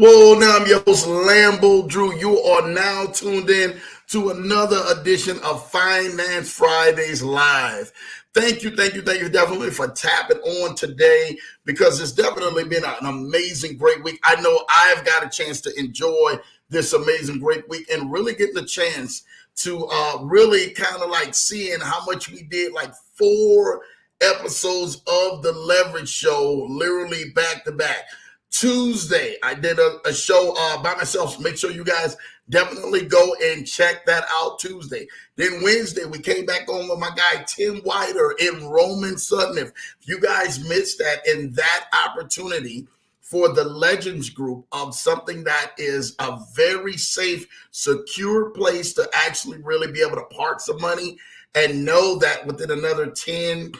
Well, now I'm your host, Lambo Drew. You are now tuned in to another edition of Finance Fridays Live. Thank you definitely for tapping on today because it's definitely been an amazing, great week. I know I've got a chance to enjoy this amazing, great week and really getting the chance to really kind of like seeing how much we did, like 4 episodes of the Leverage Show, literally back to back. Tuesday, I did a show by myself. So make sure you guys definitely go and check that out Tuesday. Then Wednesday, we came back on with my guy, Tim Whiter and Roman Sutton. If you guys missed that and that opportunity for the Legends Group of something that is a very safe, secure place to actually really be able to park some money and know that within another 5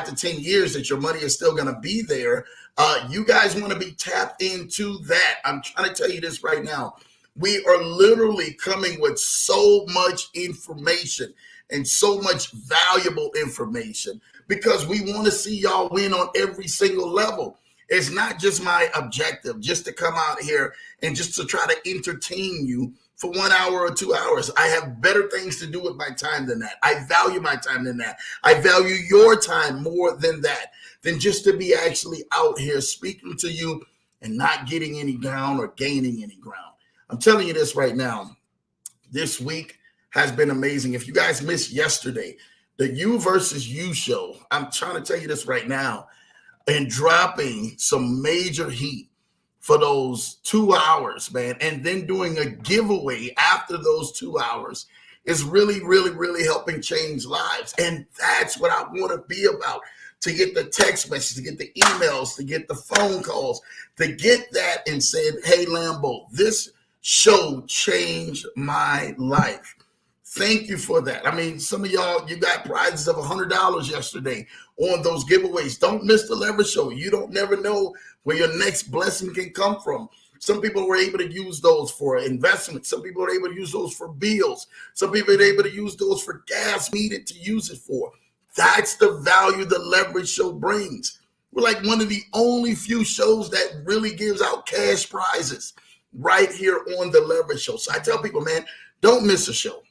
to 10 years that your money is still going to be there. You guys want to be tapped into that. I'm trying to tell you this right now. We are literally coming with so much information and so much valuable information because we want to see y'all win on every single level. It's not just my objective just to come out here and just to try to entertain you for 1 hour or 2 hours. I have better things to do with my time than that. I value my time than that. I value your time more than that, than just to be actually out here speaking to you and not getting any ground or gaining any ground. I'm telling you this right now. This week has been amazing. If you guys missed yesterday, the You versus You show, I'm trying to tell you this right now, and dropping some major heat for those 2 hours, man, and then doing a giveaway after those 2 hours is really, really, really helping change lives. And that's what I want to be about, to get the text messages, to get the emails, to get the phone calls, to get that and said, hey, Lambo, this show changed my life. Thank you for that. I mean, some of y'all, you got prizes of $100 yesterday on those giveaways. Don't miss the Leverage Show. You don't never know where your next blessing can come from. Some people were able to use those for investment. Some people were able to use those for bills. Some people were able to use those for gas needed to use it for. That's the value the Leverage Show brings. We're like one of the only few shows that really gives out cash prizes right here on the Leverage Show. So I tell people, man, don't miss a show.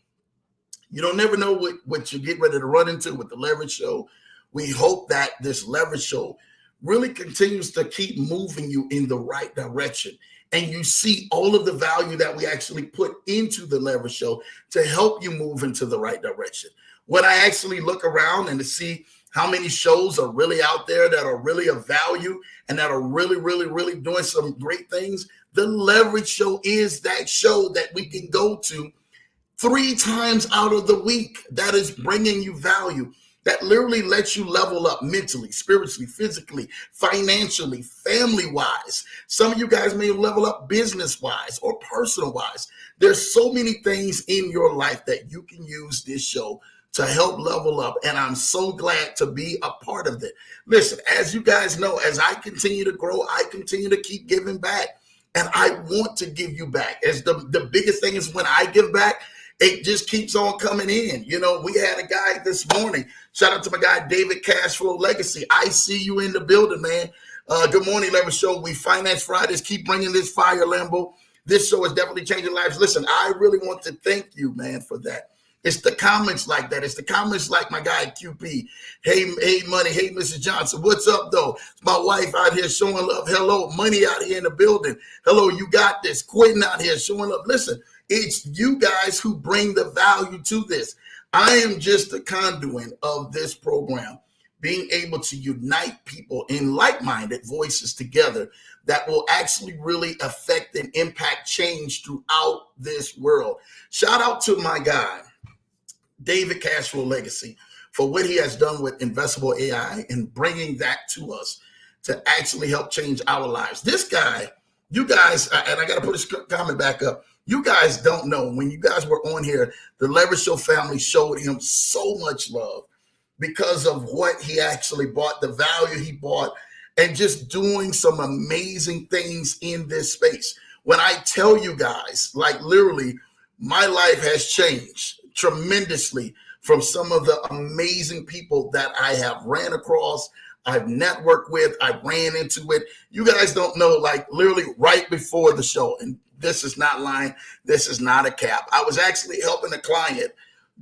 You don't never know what you get ready to run into with the Leverage Show. We hope that this Leverage Show really continues to keep moving you in the right direction. And you see all of the value that we actually put into the Leverage Show to help you move into the right direction. When I actually look around and to see how many shows are really out there that are really of value and that are really, really, really doing some great things, the Leverage Show is that show that we can go to 3 times out of the week that is bringing you value, that literally lets you level up mentally, spiritually, physically, financially, family-wise. Some of you guys may level up business-wise or personal-wise. There's so many things in your life that you can use this show to help level up, and I'm so glad to be a part of it. Listen, as you guys know, as I continue to grow, I continue to keep giving back, and I want to give you back. As the biggest thing is when I give back, it just keeps on coming in. You know, we had a guy this morning. Shout out to my guy, David Cashflow Legacy. I see you in the building, man. Good morning, Leverage Show. We Finance Fridays. Keep bringing this fire, Lambo. This show is definitely changing lives. Listen, I really want to thank you, man, for that. It's the comments like that. It's the comments like my guy, QP. Hey, Money. Hey, Mrs. Johnson. What's up, though? It's my wife out here showing love. Hello. Money out here in the building. Hello, you got this. Quentin out here showing love. Listen. It's you guys who bring the value to this. I am just the conduit of this program, being able to unite people in like-minded voices together that will actually really affect and impact change throughout this world. Shout out to my guy, David Cashflow Legacy, for what he has done with Investable AI and bringing that to us to actually help change our lives. This guy, you guys, and I got to put his comment back up. You guys don't know, when you guys were on here, the Leverage Show family showed him so much love because of what he actually bought, the value he bought, and just doing some amazing things in this space. When I tell you guys, like literally, my life has changed tremendously from some of the amazing people that I have ran across. I've networked with, I ran into it. You guys don't know, like literally right before the show, and this is not lying, this is not a cap. I was actually helping a client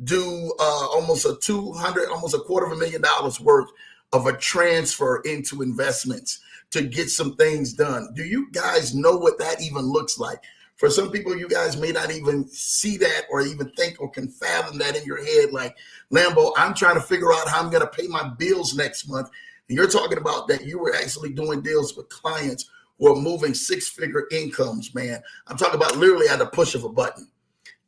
do almost almost $250,000 worth of a transfer into investments to get some things done. Do you guys know what that even looks like? For some people, you guys may not even see that or even think or can fathom that in your head. Like, Lambo, I'm trying to figure out how I'm going to pay my bills next month. And you're talking about that you were actually doing deals with clients who are moving six-figure incomes, man. I'm talking about literally at the push of a button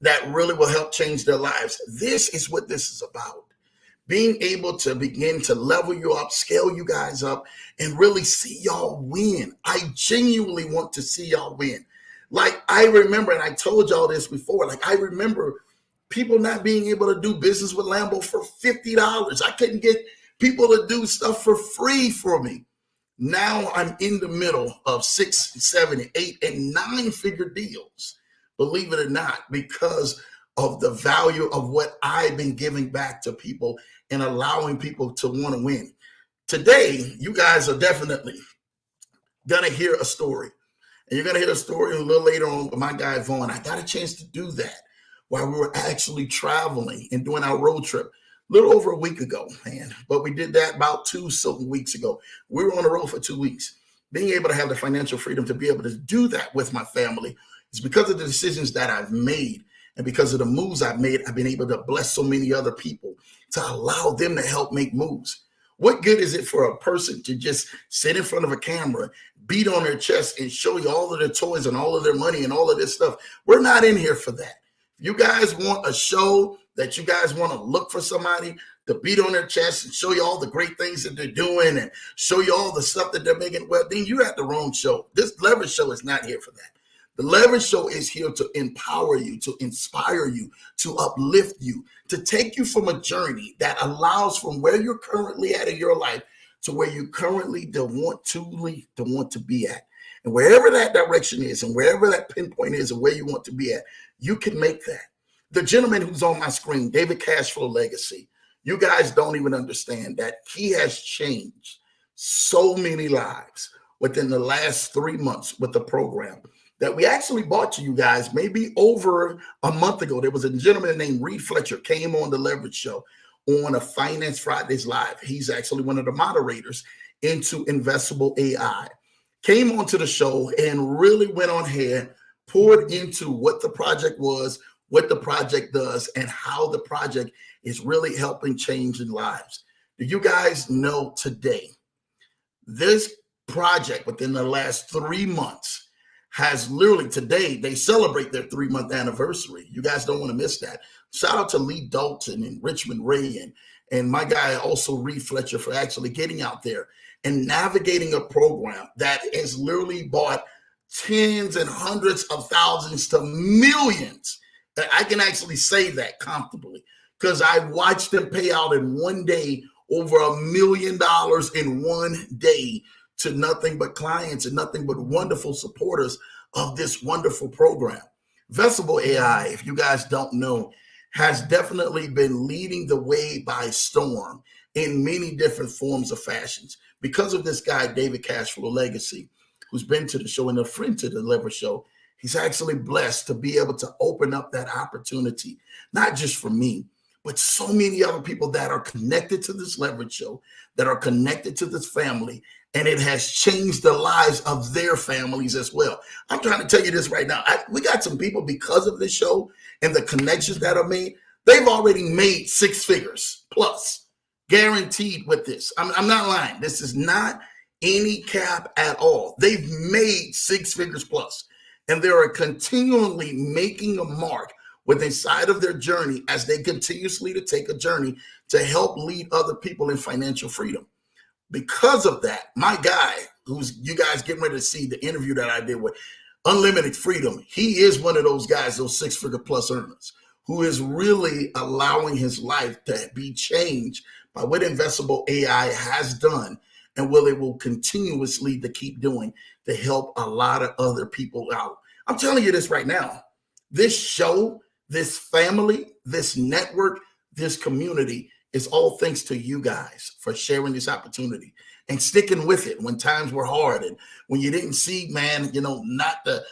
that really will help change their lives. This is what this is about. Being able to begin to level you up, scale you guys up, and really see y'all win. I genuinely want to see y'all win. Like, I remember, and I told y'all this before, like, I remember people not being able to do business with Lambo for $50. I couldn't get people to do stuff for free for me. Now I'm in the middle of 6, 7, 8, and 9-figure deals, believe it or not, because of the value of what I've been giving back to people and allowing people to want to win. Today, you guys are definitely going to hear a story. And you're going to hear a story a little later on with my guy, Vaughn. I got a chance to do that while we were actually traveling and doing our road trip a little over a week ago, man. But we did that about 2 weeks ago. We were on the road for 2 weeks. Being able to have the financial freedom to be able to do that with my family is because of the decisions that I've made. And because of the moves I've made, I've been able to bless so many other people to allow them to help make moves. What good is it for a person to just sit in front of a camera, beat on their chest, and show you all of their toys and all of their money and all of this stuff? We're not in here for that. If you guys want a show that you guys want to look for somebody to beat on their chest and show you all the great things that they're doing and show you all the stuff that they're making, well, then you're at the wrong show. This Leverage Show is not here for that. The Leverage Show is here to empower you, to inspire you, to uplift you, to take you from a journey that allows from where you're currently at in your life to where you currently want to be at. And wherever that direction is and wherever that pinpoint is and where you want to be at, you can make that. The gentleman who's on my screen, David Cashflow Legacy, you guys don't even understand that he has changed so many lives within the last 3 months with the program that we actually brought to you guys maybe over a month ago. There was a gentleman named Reed Fletcher came on the Leverage Show on a Finance Fridays Live. He's actually one of the moderators into Investable AI. Came onto the show and really went on here, poured into what the project was, what the project does, and how the project is really helping change lives. Do you guys know today, this project within the last 3 months has literally, today, they celebrate their 3-month anniversary. You guys don't want to miss that. Shout out to Lee Dalton and Richmond Ray and my guy also Reed Fletcher for actually getting out there and navigating a program that has literally bought tens and hundreds of thousands to millions. I can actually say that comfortably because I watched them pay out in one day over $1 million in one day to nothing but clients and nothing but wonderful supporters of this wonderful program. Investable AI, if you guys don't know, has definitely been leading the way by storm in many different forms of fashions. Because of this guy, David Cashflow Legacy, who's been to the show and a friend to the Leverage Show, he's actually blessed to be able to open up that opportunity, not just for me, but so many other people that are connected to this Leverage Show, that are connected to this family, and it has changed the lives of their families as well. I'm trying to tell you this right now. We got some people because of this show and the connections that are made, they've already made 6 figures plus, guaranteed with this. I'm not lying. This is not any cap at all. They've made 6 figures plus, and they are continually making a mark with inside of their journey as they continuously to take a journey to help lead other people in financial freedom. Because of that, my guy, who's you guys getting ready to see the interview that I did with Unlimited Freedom, he is one of those guys, those 6-figure plus earners, who is really allowing his life to be changed by what Investable AI has done and what it will continuously to keep doing to help a lot of other people out. I'm telling you this right now. This show, this family, this network, this community It's all thanks to you guys for sharing this opportunity and sticking with it when times were hard and when you didn't see, man, not the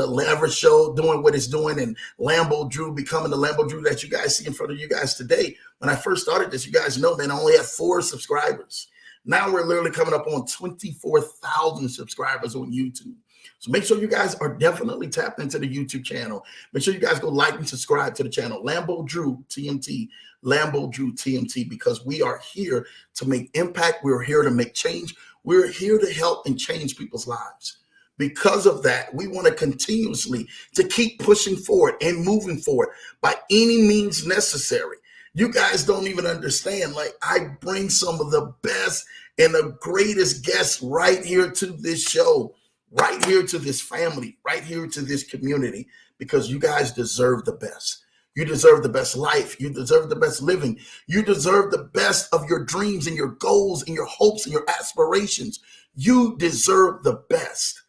leverage show doing what it's doing and Lambo Drew becoming the Lambo Drew that you guys see in front of you guys today. When I first started this, you guys know, man, I only had 4 subscribers. Now we're literally coming up on 24,000 subscribers on YouTube. So make sure you guys are definitely tapped into the YouTube channel. Make sure you guys go like and subscribe to the channel, Lambo Drew TMT, Lambo Drew TMT, because we are here to make impact. We're here to make change. We're here to help and change people's lives. Because of that, we want to continuously to keep pushing forward and moving forward by any means necessary. You guys don't even understand. Like, I bring some of the best and the greatest guests right here to this show, right here to this family, right here to this community, because you guys deserve the best. You deserve the best life. You deserve the best living. You deserve the best of your dreams and your goals and your hopes and your aspirations. You deserve the best.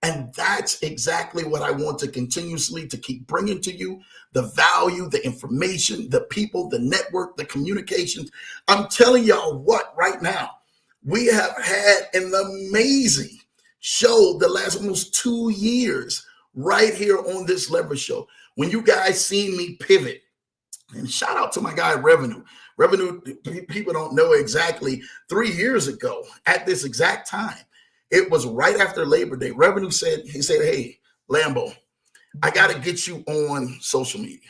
And that's exactly what I want to continuously to keep bringing to you, the value, the information, the people, the network, the communications. I'm telling y'all what, right now, we have had an amazing show the last almost 2 years right here on this Leverage Show. When you guys seen me pivot, and shout out to my guy, Revenue. Revenue, people don't know exactly, 3 years ago at this exact time, it was right after Labor Day. Revenue said, hey, Lambo, I got to get you on social media.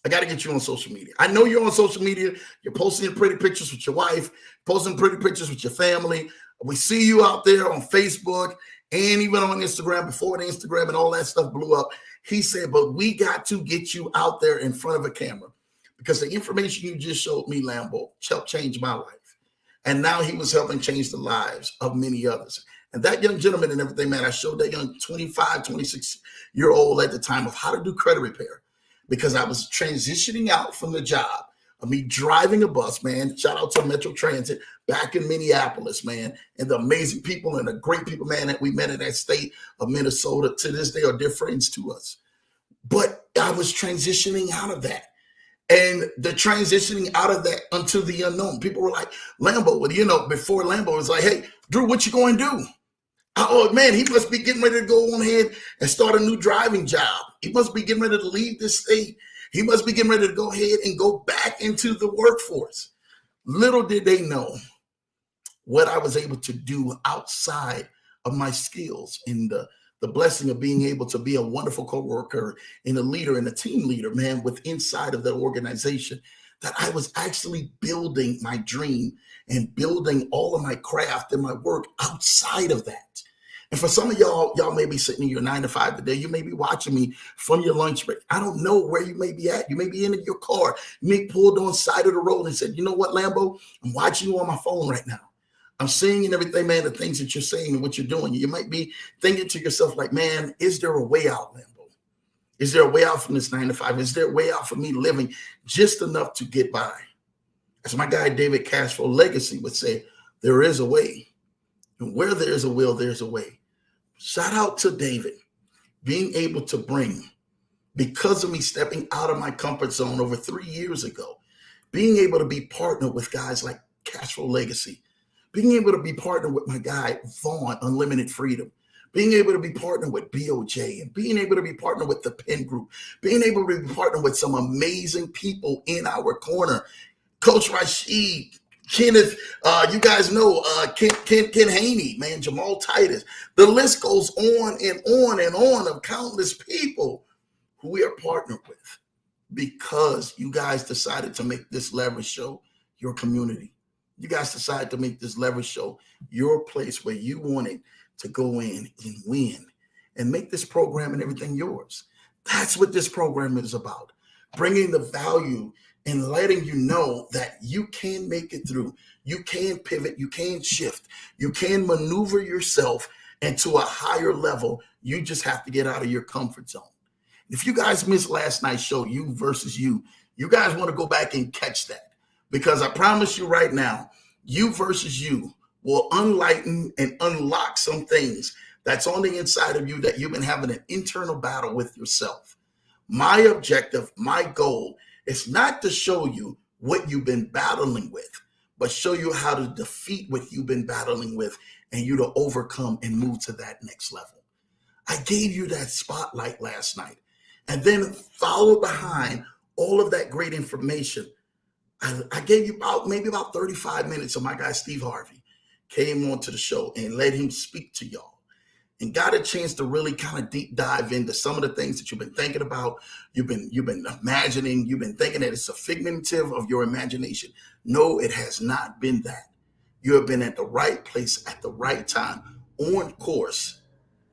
I got to get you on social media. I know you're on social media. You're posting pretty pictures with your wife, posting pretty pictures with your family. We see you out there on Facebook and even on Instagram before the Instagram and all that stuff blew up. He said, but we got to get you out there in front of a camera because the information you just showed me, Lambo, helped change my life. And now he was helping change the lives of many others. And that young gentleman and everything, man, I showed that young 25, 26-year-old at the time of how to do credit repair because I was transitioning out from the job of me driving a bus, man. Shout out to Metro Transit back in Minneapolis, man. And the amazing people and the great people, man, that we met in that state of Minnesota to this day are dear friends to us. But I was transitioning out of that. And the transitioning out of that unto the unknown. People were like, Lambo, well, before Lambo was like, hey, Drew, what you going to do? Oh, man, he must be getting ready to go on ahead and start a new driving job. He must be getting ready to leave this state. He must be getting ready to go ahead and go back into the workforce. Little did they know what I was able to do outside of my skills and the blessing of being able to be a wonderful coworker and a leader and a team leader, man, with inside of the organization, that I was actually building my dream and building all of my craft and my work outside of that. And for some of y'all may be sitting in your 9 to 5 today. You may be watching me from your lunch break. I don't know where you may be at. You may be in your car. You may pulled on the side of the road and said, you know what, Lambo, I'm watching you on my phone right now. I'm seeing and everything, man, the things that you're saying and what you're doing. You might be thinking to yourself like, man, is there a way out, Lambo? Is there a way out from this 9 to 5? Is there a way out for me living just enough to get by? As my guy, David Cashflow Legacy would say, there is a way. And where there is a will, there's a way. Shout out to David, being able to bring, because of me stepping out of my comfort zone over 3 years ago, being able to be partnered with guys like Cashflow Legacy, being able to be partnered with my guy, Vaughn, Unlimited Freedom, being able to be partnered with BOJ, and being able to be partnered with the Penn Group, being able to be partnered with some amazing people in our corner. Coach Rashid, Kenneth, you guys know Ken Haney, man, Jamal Titus. The list goes on and on and on of countless people who we are partnered with because you guys decided to make this Leverage Show your community. You guys decided to make this Leverage Show your place where you wanted to go in and win and make this program and everything yours. That's what this program is about, bringing the value and letting you know that you can make it through. You can pivot. You can shift. You can maneuver yourself into a higher level. You just have to get out of your comfort zone. If you guys missed last night's show, you versus you guys want to go back and catch that. Because I promise you right now, you versus you will enlighten and unlock some things that's on the inside of you that you've been having an internal battle with yourself. My objective, my goal is not to show you what you've been battling with, but show you how to defeat what you've been battling with and you to overcome and move to that next level. I gave you that spotlight last night. And then followed behind all of that great information, I gave you maybe about 35 minutes of my guy, Steve Harvey, came onto the show and let him speak to y'all and got a chance to really kind of deep dive into some of the things that you've been thinking about. You've been imagining, you've been thinking that it's a figment of your imagination. No, it has not been that. You have been at the right place at the right time, on course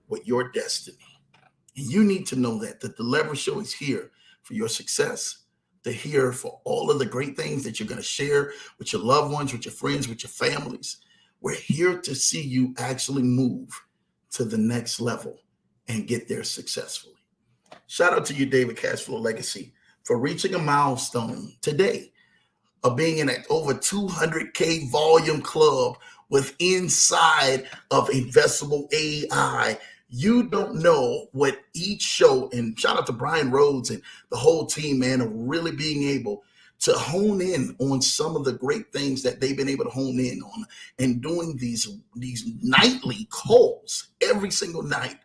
with your destiny. And you need to know that the Leverage Show is here for your success. They're here for all of the great things that you're going to share with your loved ones, with your friends, with your families. We're here to see you actually move to the next level and get there successfully. Shout out to you, David Cashflow Legacy, for reaching a milestone today of being in an over 200K volume club with inside of Investable AI. You don't know what each show, and shout out to Brian Rhodes and the whole team, man, of really being able to hone in on some of the great things that they've been able to hone in on and doing these nightly calls every single night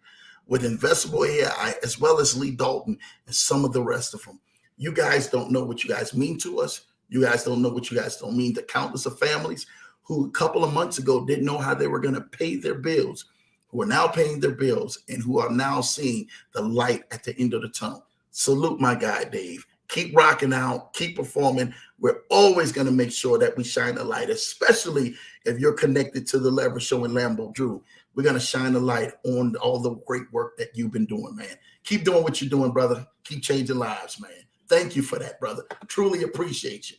with Investable AI, as well as Lee Dalton and some of the rest of them. You guys don't know what you guys mean to us. You guys don't know what you guys don't mean to countless of families who a couple of months ago didn't know how they were going to pay their bills, who are now paying their bills and who are now seeing the light at the end of the tunnel. Salute my guy, Dave. Keep rocking out, keep performing. We're always going to make sure that we shine a light, especially if you're connected to the Leverage Show and Lambo Drew. We're going to shine a light on all the great work that you've been doing, man. Keep doing what you're doing, brother. Keep changing lives, man. Thank you for that, brother. Truly appreciate you.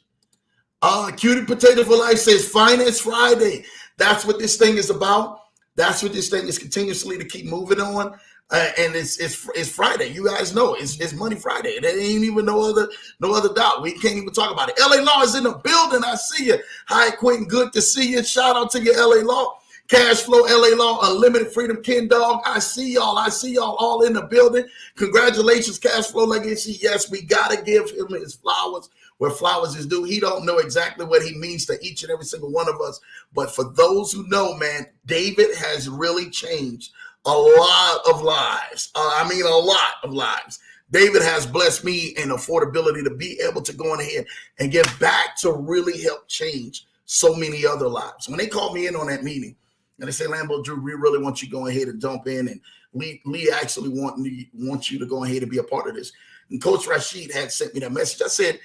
Cutie Potato for Life says Finance Friday. That's what this thing is about. That's what this thing is continuously to keep moving on. And it's Friday. You guys know it's Money Friday. There ain't even no other doubt. We can't even talk about it. LA Law is in the building. I see you. Hi, Quentin. Good to see you. Shout out to you, LA Law. Cash Flow, LA Law, Unlimited Freedom, Ken Dog. I see y'all all in the building. Congratulations, Cash Flow Legacy. Yes, we got to give him his flowers where flowers is due. He don't know exactly what he means to each and every single one of us. But for those who know, man, David has really changed a lot of lives. A lot of lives. David has blessed me in affordability to be able to go on ahead and get back to really help change so many other lives. When they called me in on that meeting, and they say, Lambo Drew, we really want you to go ahead and jump in. And Lee actually want you to go ahead and be a part of this. And Coach Rashid had sent me that message. I said,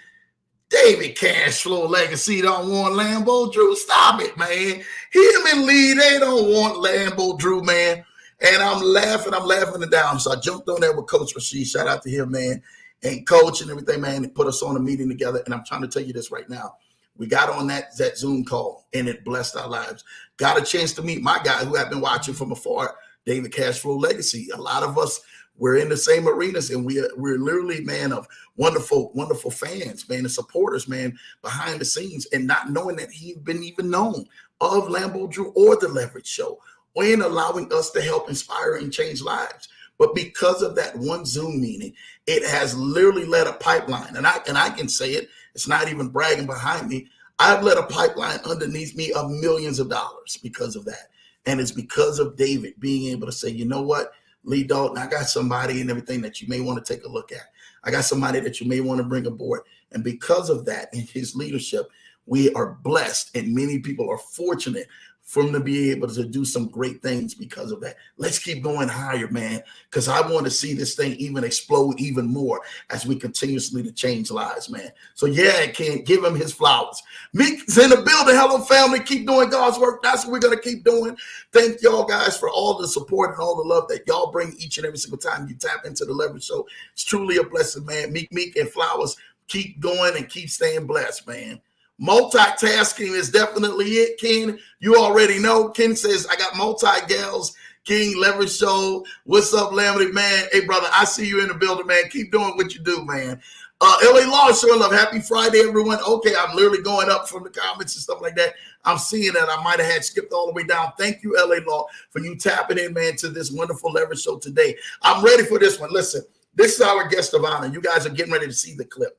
David Cashflow Legacy don't want Lambo Drew. Stop it, man. Him and Lee, they don't want Lambo Drew, man. And I'm laughing it down. So I jumped on there with Coach Rashid. Shout out to him, man. And Coach and everything, man. They put us on a meeting together. And I'm trying to tell you this right now. We got on that Zoom call, and it blessed our lives. Got a chance to meet my guy who I've been watching from afar, David Cashflow Legacy. A lot of us, we're in the same arenas, and we're literally, man, of wonderful, wonderful fans, man, and supporters, man, behind the scenes, and not knowing that he's been even known of Lambo Drew or the Leverage Show, or in allowing us to help inspire and change lives. But because of that one Zoom meeting, it has literally led a pipeline, and I can say it. It's not even bragging behind me. I've led a pipeline underneath me of millions of dollars because of that. And it's because of David being able to say, you know what, Lee Dalton, I got somebody and everything that you may want to take a look at. I got somebody that you may want to bring aboard. And because of that and his leadership, we are blessed, and many people are fortunate for him to be able to do some great things because of that. Let's keep going higher, man, because I want to see this thing even explode even more as we continuously to change lives, man. So yeah, Ken, give him his flowers. Meek's in the building. Hello, family. Keep doing God's work. That's what we're going to keep doing. Thank y'all guys for all the support and all the love that y'all bring each and every single time you tap into the Leverage Show. It's truly a blessing, man. Meek and Flowers, keep going and keep staying blessed, man. Multitasking is definitely it, Ken. You already know. Ken says, I got multi-gals. King, Leverage Show. What's up, Lamity, man? Hey, brother, I see you in the building, man. Keep doing what you do, man. LA Law, sure love. Happy Friday, everyone. Okay, I'm literally going up from the comments and stuff like that. I'm seeing that. I might have had skipped all the way down. Thank you, LA Law, for you tapping in, man, to this wonderful Leverage Show today. I'm ready for this one. Listen, this is our guest of honor. You guys are getting ready to see the clip.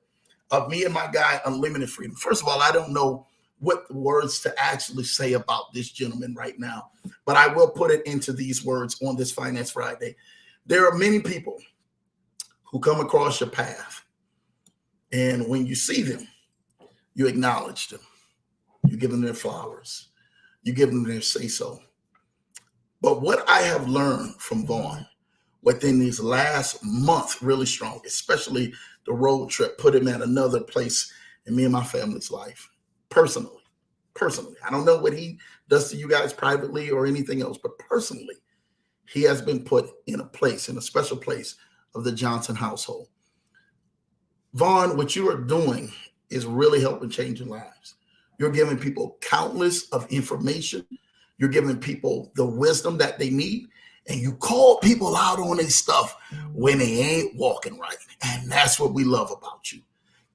of me and my guy, Unlimited Freedom. First of all, I don't know what words to actually say about this gentleman right now, but I will put it into these words on this Finance Friday. There are many people who come across your path, and when you see them, you acknowledge them. You give them their flowers. You give them their say-so. But what I have learned from Vaughn within these last month, really strong, especially the road trip, put him at another place in me and my family's life, personally. I don't know what he does to you guys privately or anything else, but personally, he has been put in a place, in a special place of the Johnson household. Vaughn, what you are doing is really helping changing lives. You're giving people countless of information. You're giving people the wisdom that they need. And you call people out on their stuff when they ain't walking right. And that's what we love about you.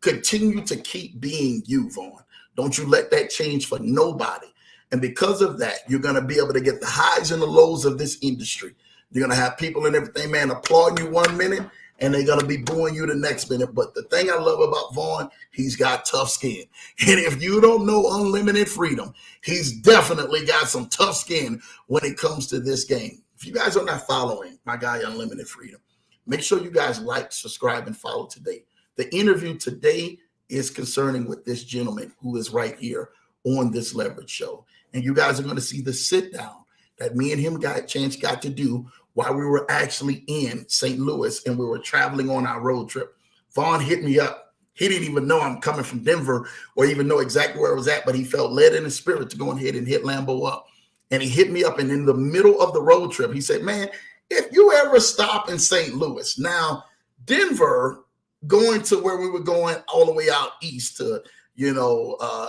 Continue to keep being you, Vaughn. Don't you let that change for nobody. And because of that, you're going to be able to get the highs and the lows of this industry. You're going to have people and everything, man, applauding you 1 minute, and they're going to be booing you the next minute. But the thing I love about Vaughn, he's got tough skin. And if you don't know Unlimited Freedom, he's definitely got some tough skin when it comes to this game. If you guys are not following my guy, Unlimited Freedom, make sure you guys like, subscribe, and follow today. The interview today is concerning with this gentleman who is right here on this Leverage Show. And you guys are going to see the sit down that me and him got to do while we were actually in St. Louis and we were traveling on our road trip. Vaughn hit me up. He didn't even know I'm coming from Denver or even know exactly where I was at, but he felt led in his spirit to go ahead and hit Lambo up. And he hit me up, and in the middle of the road trip, he said, man, if you ever stop in St. Louis, now Denver, going to where we were going all the way out east to,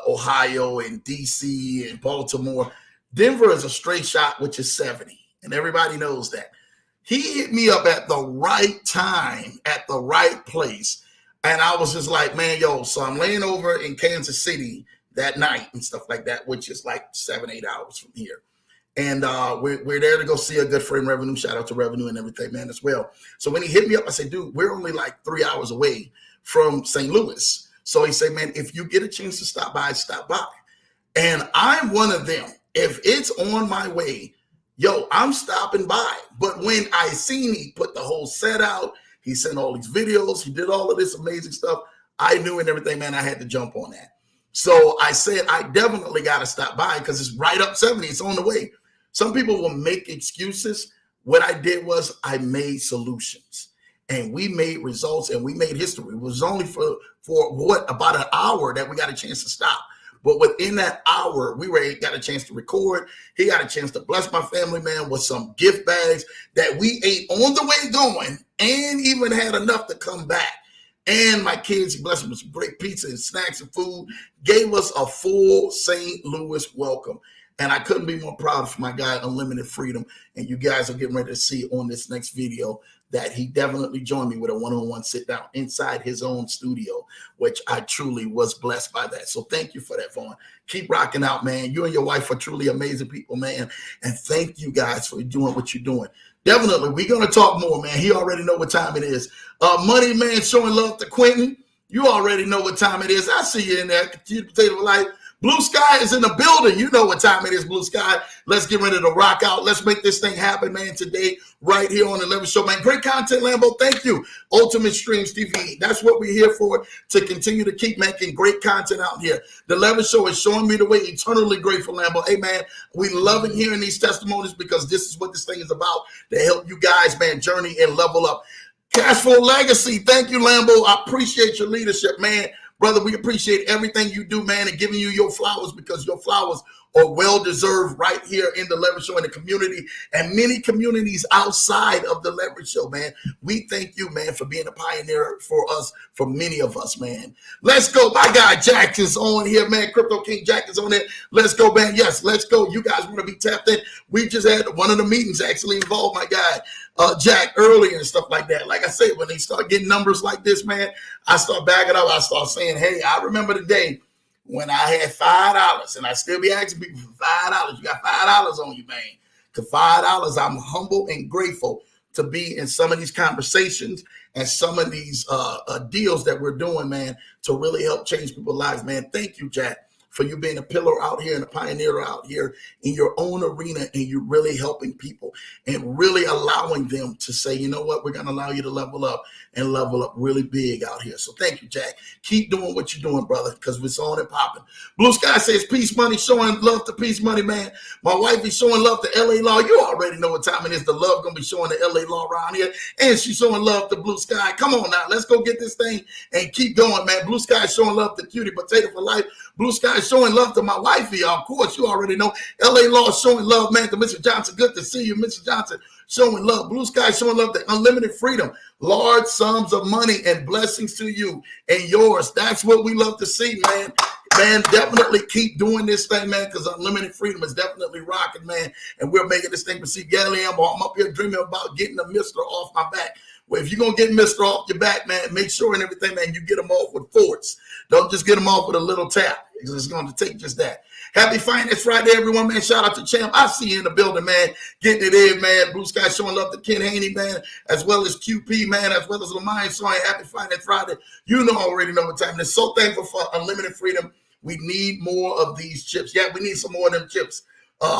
Ohio and DC and Baltimore, Denver is a straight shot, which is 70. And everybody knows that. He hit me up at the right time, at the right place. And I was just like, man, so I'm laying over in Kansas City that night and stuff like that, which is like 7-8 hours from here. And we're there to go see a good friend, Revenue. Shout out to Revenue and everything, man, as well. So when he hit me up, I said, dude, we're only like 3 hours away from St. Louis. So he said, man, if you get a chance to stop by, stop by. And I'm one of them. If it's on my way, I'm stopping by. But when I seen he put the whole set out, he sent all these videos, he did all of this amazing stuff, I knew and everything, man, I had to jump on that. So I said, I definitely got to stop by because it's right up 70. It's on the way. Some people will make excuses. What I did was I made solutions, and we made results, and we made history. It was only for about an hour that we got a chance to stop. But within that hour, we got a chance to record. He got a chance to bless my family, man, with some gift bags that we ate on the way going and even had enough to come back. And my kids, he blessed them with some great pizza and snacks and food, gave us a full St. Louis welcome. And I couldn't be more proud of my guy, Unlimited Freedom. And you guys are getting ready to see on this next video that he definitely joined me with a one-on-one sit down inside his own studio, which I truly was blessed by that. So thank you for that, Vaughn. Keep rocking out, man. You and your wife are truly amazing people, man. And thank you guys for doing what you're doing. Definitely, we're going to talk more, man. He already know what time it is. Money Man showing love to Quentin. You already know what time it is. I see you in there. Continue to take life. Blue Sky is in the building. You know what time it is, Blue Sky. Let's get ready to rock out. Let's make this thing happen, man, today, right here on the Leverage Show, man. Great content, Lambo. Thank you. Ultimate Streams TV. That's what we're here for, to continue to keep making great content out here. The Leverage Show is showing me the way. Eternally grateful, Lambo. Hey, man, we love hearing these testimonies because this is what this thing is about, to help you guys, man, journey and level up. Cash Flow Legacy. Thank you, Lambo. I appreciate your leadership, man. Brother, we appreciate everything you do, man, and giving you your flowers, because your flowers are well-deserved right here in the Leverage Show, in the community, and many communities outside of the Leverage Show, man. We thank you, man, for being a pioneer for us, for many of us, man. Let's go. My guy Jack is on here, man. Crypto King Jack is on there. Let's go, man. Yes, let's go. You guys want to be tapped in? We just had one of the meetings actually involved my guy Jack earlier and stuff like that. Like I said, when they start getting numbers like this, man, I start backing up. I start saying, hey, I remember the day when I had $5 and I still be asking people for $5. You got $5 on you, man. To $5, I'm humble and grateful to be in some of these conversations and some of these deals that we're doing, man, to really help change people's lives, man. Thank you, Jack, for you being a pillar out here and a pioneer out here in your own arena, and you're really helping people and really allowing them to say, you know what, we're going to allow you to level up and level up really big out here. So thank you, Jack. Keep doing what you're doing, brother, because it's on and popping. Blue Sky says, Peace Money, showing love to Peace Money, man. My wife is showing love to LA Law. You already know what time it is. The love going to be showing to LA Law around here. And she's showing love to Blue Sky. Come on now. Let's go get this thing and keep going, man. Blue Sky is showing love to Cutie Potato for Life. Blue Sky is showing love to my wifey. Of course, you already know. LA Law is showing love, man, to Mr. Johnson. Good to see you, Mr. Johnson. Showing love. Blue Sky is showing love to Unlimited Freedom. Large sums of money and blessings to you and yours. That's what we love to see, man. Man, definitely keep doing this thing, man, because Unlimited Freedom is definitely rocking, man. And we're making this thing proceed. Yeah, I'm up here dreaming about getting the mister off my back. Well, if you're going to get mister off your back, man, make sure and everything, man, you get them off with force. Don't just get them off with a little tap. It's going to take just that. Happy Finance Friday, everyone, man. Shout out to Champ. I see you in the building, man. Getting it in, man. Blue Sky showing love to Ken Haney, man, as well as QP, man, as well as Lamine showing Happy Finance Friday. You know, already know what time it is. So thankful for Unlimited Freedom. We need more of these chips. Yeah, we need some more of them chips.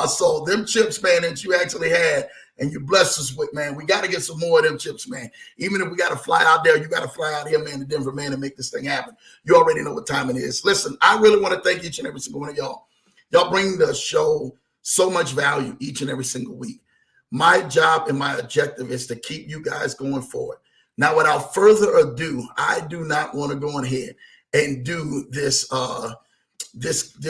So them chips, man, that you actually had and you blessed us with, man, we got to get some more of them chips, man. Even if we got to fly out there, you got to fly out here, man, to Denver, man, and make this thing happen. You already know what time it is. Listen, I really want to thank each and every single one of y'all. Y'all bring the show so much value each and every single week. My job and my objective is to keep you guys going forward. Now, without further ado, I do not want to go ahead and do this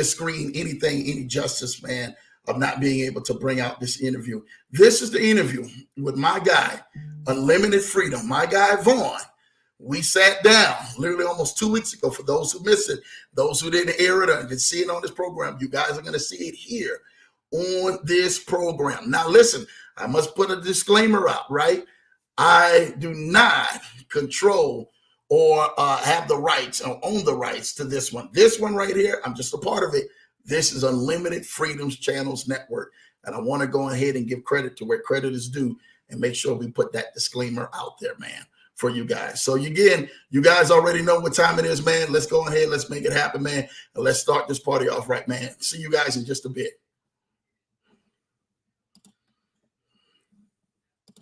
screen any justice, man, of not being able to bring out this interview. This is the interview with my guy, Unlimited Freedom, my guy, Vaughn. We sat down literally almost 2 weeks ago. For those who missed it, those who didn't hear it or didn't see it on this program, you guys are going to see it here on this program. Now, listen, I must put a disclaimer out, right? I do not control or have the rights or own the rights to this one. This one right here, I'm just a part of it. This is Unlimited Freedoms Channels Network. And I want to go ahead and give credit to where credit is due and make sure we put that disclaimer out there, man, for you guys. So again, you guys already know what time it is, man. Let's go ahead. Let's make it happen, man. And let's start this party off right, man. See you guys in just a bit.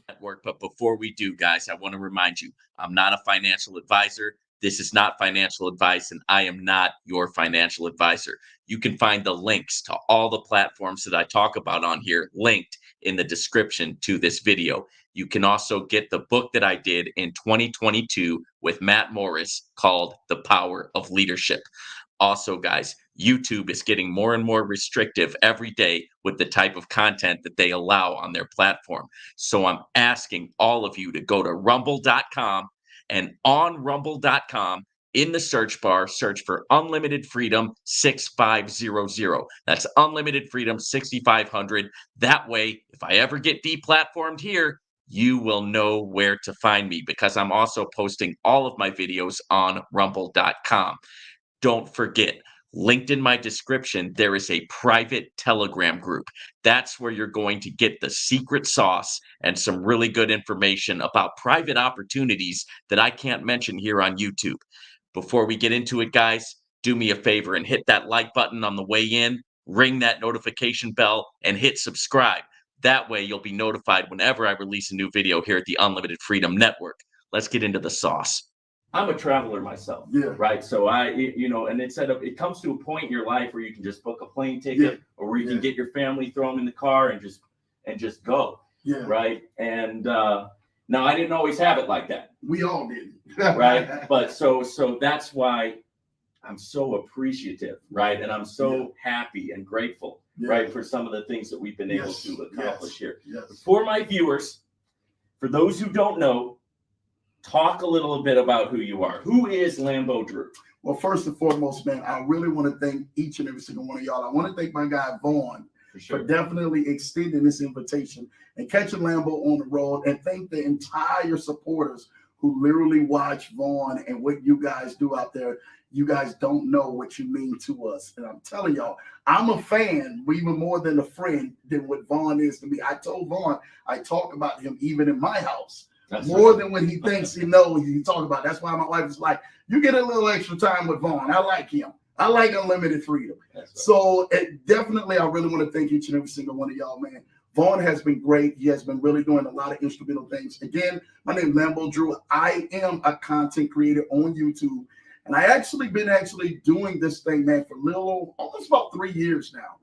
Network. But before we do, guys, I want to remind you, I'm not a financial advisor. This is not financial advice, and I am not your financial advisor. You can find the links to all the platforms that I talk about on here linked in the description to this video. You can also get the book that I did in 2022 with Matt Morris called The Power of Leadership. Also, guys, YouTube is getting more and more restrictive every day with the type of content that they allow on their platform. So I'm asking all of you to go to rumble.com, and on rumble.com, in the search bar, search for Unlimited Freedom 6500. That's Unlimited Freedom 6500. That way, if I ever get deplatformed here, you will know where to find me, because I'm also posting all of my videos on rumble.com. Don't forget, linked in my description, there is a private Telegram group. That's where you're going to get the secret sauce and some really good information about private opportunities that I can't mention here on YouTube. Before we get into it, guys, do me a favor and hit that like button on the way in, ring that notification bell, and hit subscribe. That way you'll be notified whenever I release a new video here at the Unlimited Freedom Network. Let's get into the sauce. I'm a traveler myself, right? So and it comes to a point in your life where you can just book a plane ticket, or where you can get your family, throw them in the car, and just go, right? And now I didn't always have it like that. We all did, right? But so that's why I'm so appreciative, right? And I'm so happy and grateful, right, for some of the things that we've been able to accomplish here. For my viewers, for those who don't know, talk a little bit about who you are. Who is Lambo Drew? Well, first and foremost, man, I really want to thank each and every single one of y'all. I want to thank my guy, Vaughn, for definitely extending this invitation and catching Lambo on the road, and thank the entire supporters who literally watch Vaughn and what you guys do out there. You guys don't know what you mean to us. And I'm telling y'all, I'm a fan, even more than a friend, than what Vaughn is to me. I told Vaughn, I talk about him even in my house. more than what he thinks he knows. He talk about. That's why my wife is like, you get a little extra time with Vaughn. I like him. I like unlimited freedom. So definitely, I really want to thank each and every single one of y'all, man. Vaughn has been great. He has been really doing a lot of instrumental things. Again, my name is Lambo Drew. I am a content creator on YouTube. And I been doing this thing, man, for almost about 3 years now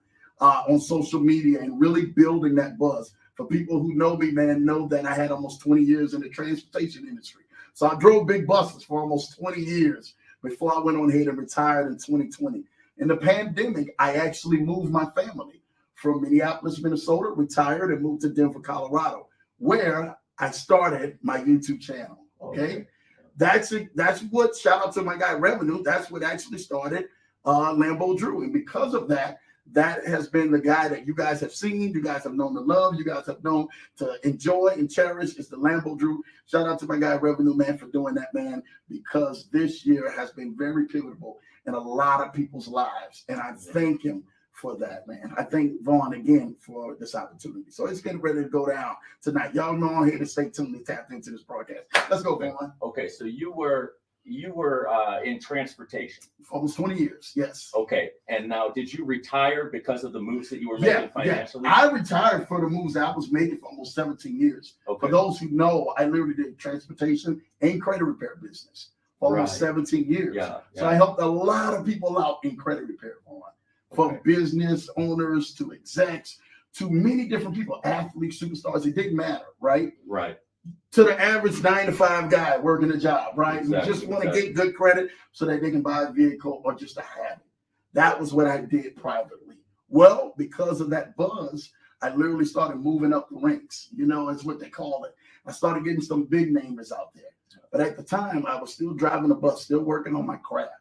on social media and really building that buzz. For people who know me, man, know that I had almost 20 years in the transportation industry. So I drove big buses for almost 20 years before I went on ahead and retired in 2020. In the pandemic, I actually moved my family from Minneapolis, Minnesota, retired, and moved to Denver, Colorado, where I started my YouTube channel. Okay. That's what, shout out to my guy Revenue. That's what actually started Lambo Drew. And because of that, that has been the guy that you guys have seen, you guys have known to love, you guys have known to enjoy and cherish is the Lambo Drew. Shout out to my guy Revenue, man, for doing that, man, because this year has been very pivotal in a lot of people's lives. And I thank him for that, man. I thank Vaughn again for this opportunity. So it's getting ready to go down tonight. Y'all know I'm here to stay tuned and tapped into this broadcast. Let's go, Vaughn. Okay, so you were in transportation for almost 20 years. Yes. Okay, and now did you retire because of the moves that you were making financially? Yeah. I retired for the moves that I was making for almost 17 years. Okay. For those who know, I literally did transportation and credit repair business for almost 17 years. Yeah. So I helped a lot of people out in credit repair, from business owners to execs to many different people, athletes, superstars. It didn't matter, right? Right. To the average 9-to-5 guy working a job, right? Exactly, You just want to get good credit so that they can buy a vehicle or just to have it. That was what I did privately. Well, because of that buzz, I literally started moving up the ranks. You know, it's what they call it. I started getting some big namers out there. But at the time, I was still driving a bus, still working on my craft.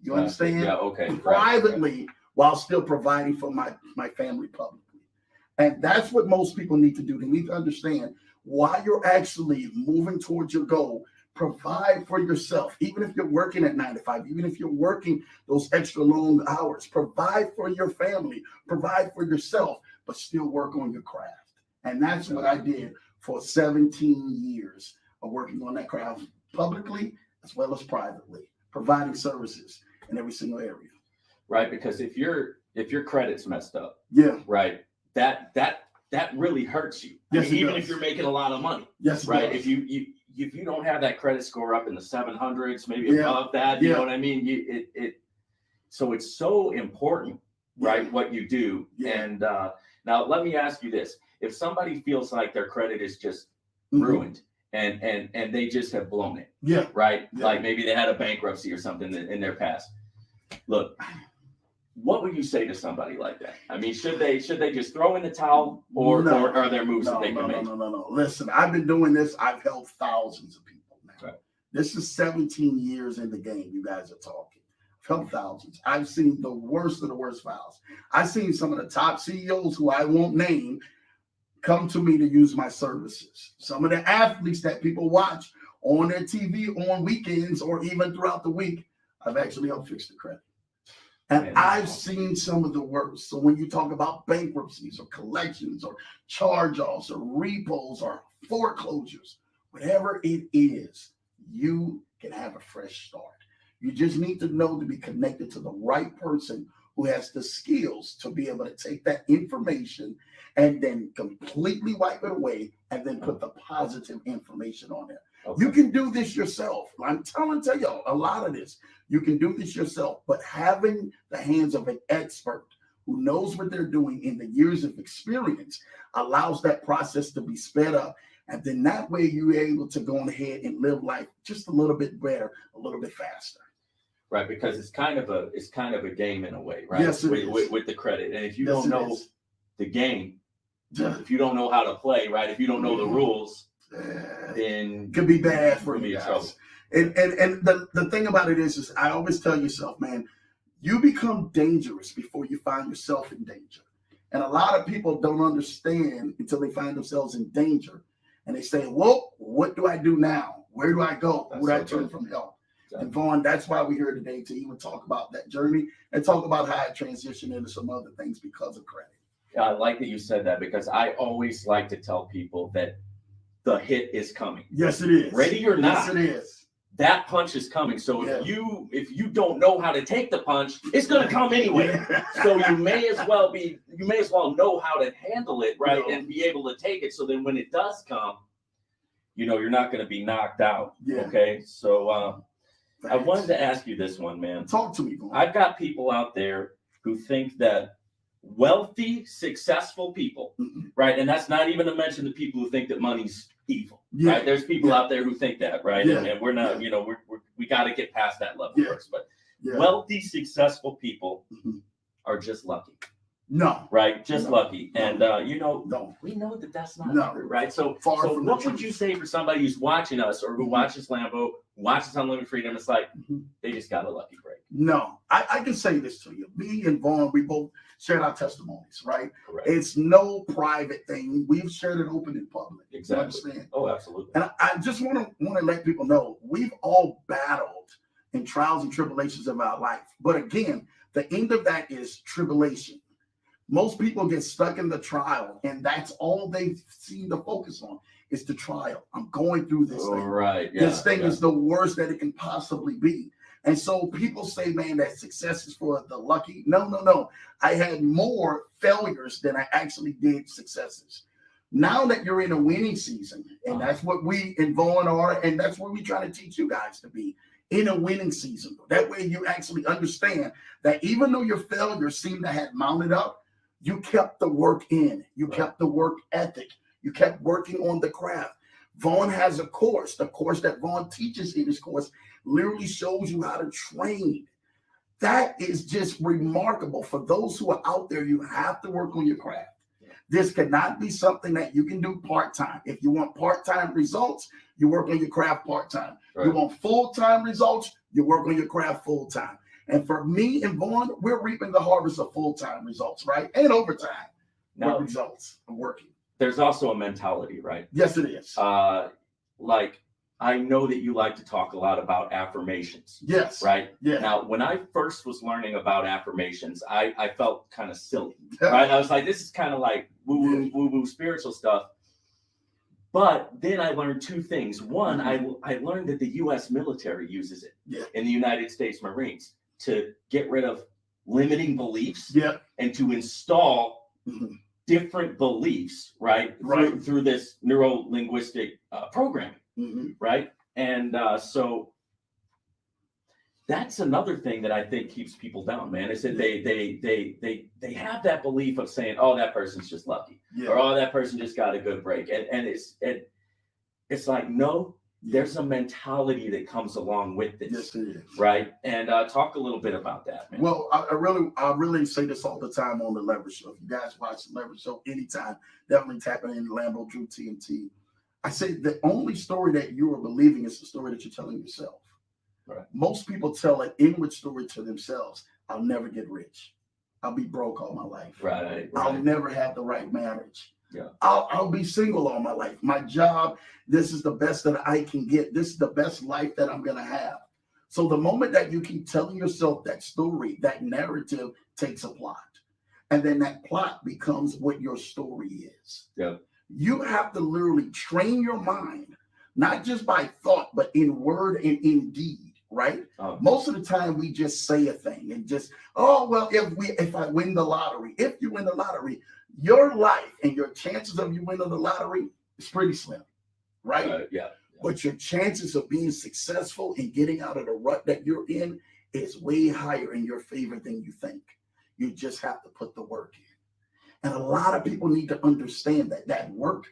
You understand? Yeah, okay. Privately, while still providing for my family publicly. And that's what most people need to do. They need to understand while you're actually moving towards your goal, provide for yourself. Even if you're working at 9-to-5, even if you're working those extra long hours, provide for your family, provide for yourself, but still work on your craft. And that's what I did for 17 years of working on that craft publicly as well as privately, providing services in every single area. Right, because if your credit's messed up, right, that really hurts you. Yes, I mean, even if you're making a lot of money. Yes, right. If you don't have that credit score up in the 700s, maybe above that, you know what I mean? So it's so important, right, what you do. And now let me ask you this: if somebody feels like their credit is just ruined and they just have blown it, right? Like maybe they had a bankruptcy or something in their past. Look, what would you say to somebody like that? I mean, should they just throw in the towel, or are there moves that they can make? No. Listen, I've been doing this. I've helped thousands of people now. Right. This is 17 years in the game. You guys are talking. I've helped thousands. I've seen the worst of the worst files. I've seen some of the top CEOs who I won't name come to me to use my services. Some of the athletes that people watch on their TV on weekends or even throughout the week, I've actually helped fix the credit. And I've seen some of the worst. So when you talk about bankruptcies or collections or charge-offs or repos or foreclosures, whatever it is, you can have a fresh start. You just need to know to be connected to the right person who has the skills to be able to take that information and then completely wipe it away and then put the positive information on it. Okay. You can do this yourself. I'm telling y'all a lot of this. You can do this yourself, but having the hands of an expert who knows what they're doing in the years of experience allows that process to be sped up. And then that way you're able to go on ahead and live life just a little bit better, a little bit faster. Right, because it's kind of a game in a way, right? Yes, with the credit. And if you don't know the game, if you don't know how to play, right? If you don't know the rules, then it could be bad for you guys. Trouble. And the thing about it is I always tell yourself, man, you become dangerous before you find yourself in danger. And a lot of people don't understand until they find themselves in danger. And they say, well, what do I do now? Where do I go? Who do I turn from help? Exactly. And Vaughn, that's why we're here today, to even talk about that journey and talk about how I transitioned into some other things because of credit. I like that you said that, because I always like to tell people that the hit is coming. Yes, it is. Ready or not. Yes, it is. That punch is coming. So if you don't know how to take the punch, it's gonna come anyway. So you may as well know how to handle it, right? And be able to take it. So then when it does come, you're not gonna be knocked out. Okay. So I wanted to ask you this one, man. Talk to me. I've got people out there who think that wealthy, successful people, right? And that's not even to mention the people who think that money's evil, right? There's people out there who think that, right? And we're not, we got to get past that level first. But wealthy, successful people are just lucky. No. Right? Just lucky. And, no. we know that that's not true, right? So what would you say for somebody who's watching us or who watches Lambo, watches Unlimited Freedom? It's like, they just got a lucky break. No, I can say this to you. Me and Vaughn, we both shared our testimonies, right? Correct. It's no private thing. We've shared it open in public. Exactly. You understand? Oh, absolutely. And I just want to let people know we've all battled in trials and tribulations of our life. But again, the end of that is tribulation. Most people get stuck in the trial, and that's all they seem to focus on is the trial. I'm going through this thing. Right. Yeah, this thing is the worst that it can possibly be. And so people say, man, that success is for the lucky. No. I had more failures than I actually did successes. Now that you're in a winning season, and that's what we in Vaughn are, and that's what we try to teach you guys to be, in a winning season. That way you actually understand that even though your failures seem to have mounted up, you kept the work in. You kept the work ethic. You kept working on the craft. Vaughn has a course. The course that Vaughn teaches in his course literally shows you how to train. That is just remarkable. For those who are out there, you have to work on your craft. This cannot be something that you can do part-time. If you want part-time results, you work on your craft part-time. Right. You want full-time results, you work on your craft full-time. And for me and Vaughn, we're reaping the harvest of full-time results, right? And overtime results of working. There's also a mentality, right? Yes, it is. Like, I know that you like to talk a lot about affirmations. Yes. Right? Yeah. Now, when I first was learning about affirmations, I felt kind of silly, right? I was like, this is kind of like woo-woo spiritual stuff. But then I learned two things. One, I learned that the U.S. military uses it in the United States Marines to get rid of limiting beliefs and to install different beliefs, right? Through this neuro-linguistic programming, right? And so that's another thing that I think keeps people down, man. Is that they have that belief of saying, oh, that person's just lucky, or oh, that person just got a good break, and it's like, no. There's a mentality that comes along with this. Yes, it is. Right? And talk a little bit about that, man. Well, I really say this all the time on the Leverage Show. If you guys watch the Leverage Show anytime, definitely tap in Lambo Drew TMT. I say the only story that you are believing is the story that you're telling yourself. Right. Most people tell an inward story to themselves. I'll never get rich. I'll be broke all my life. Right. I'll never have the right marriage. Yeah. I'll be single all my life. My job, this is the best that I can get. This is the best life that I'm going to have. So the moment that you keep telling yourself that story, that narrative takes a plot. And then that plot becomes what your story is. Yeah. You have to literally train your mind, not just by thought, but in word and in deed, right? Most of the time we just say a thing and just, oh, well, if I win the lottery, if you win the lottery, your life and your chances of you winning the lottery is pretty slim, right? Yeah. But your chances of being successful and getting out of the rut that you're in is way higher in your favor than you think. You just have to put the work in. And a lot of people need to understand that work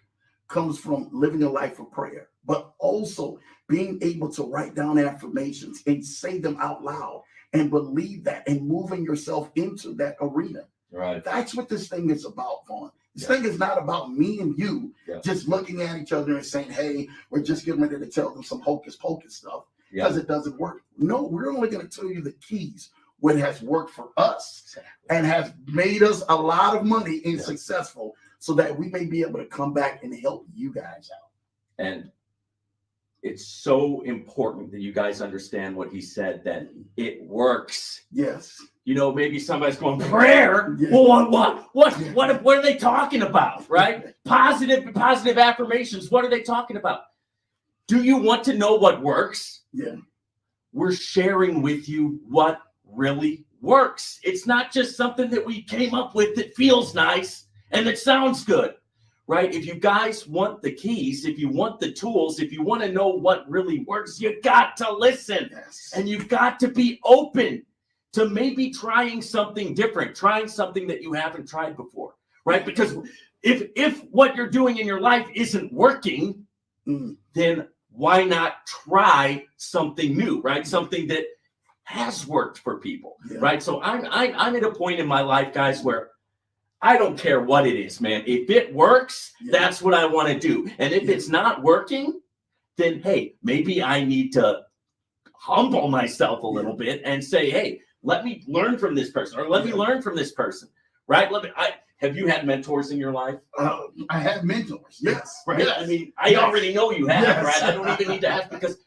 comes from living a life of prayer, but also being able to write down affirmations and say them out loud and believe that and moving yourself into that arena. Right. That's what this thing is about, Vaughn. This thing is not about me and you just looking at each other and saying, hey, we're just getting ready to tell them some hocus pocus stuff because it doesn't work. No, we're only going to tell you the keys, what has worked for us and has made us a lot of money and successful so that we may be able to come back and help you guys out. And it's so important that you guys understand what he said, that it works. Yes. you know, maybe somebody's going, prayer? Yeah. Well, what are they talking about, right? Positive affirmations. What are they talking about? Do you want to know what works? Yeah. We're sharing with you what really works. It's not just something that we came up with that feels nice and that sounds good, right? If you guys want the keys, if you want the tools, if you want to know what really works, you got to listen. Yes. And you've got to be open to maybe trying something different, trying something that you haven't tried before, right? Because if what you're doing in your life isn't working, then why not try something new, right? Something that has worked for people, right? So I'm at a point in my life, guys, where I don't care what it is, man. If it works, that's what I want to do. And if it's not working, then hey, maybe I need to humble myself a little bit and say, hey, let me learn from this person, or let me learn from this person, right? Have you had mentors in your life? I had mentors, yes. Right? Yes. I mean, I already know you have, Yes. right? I don't even need to ask, because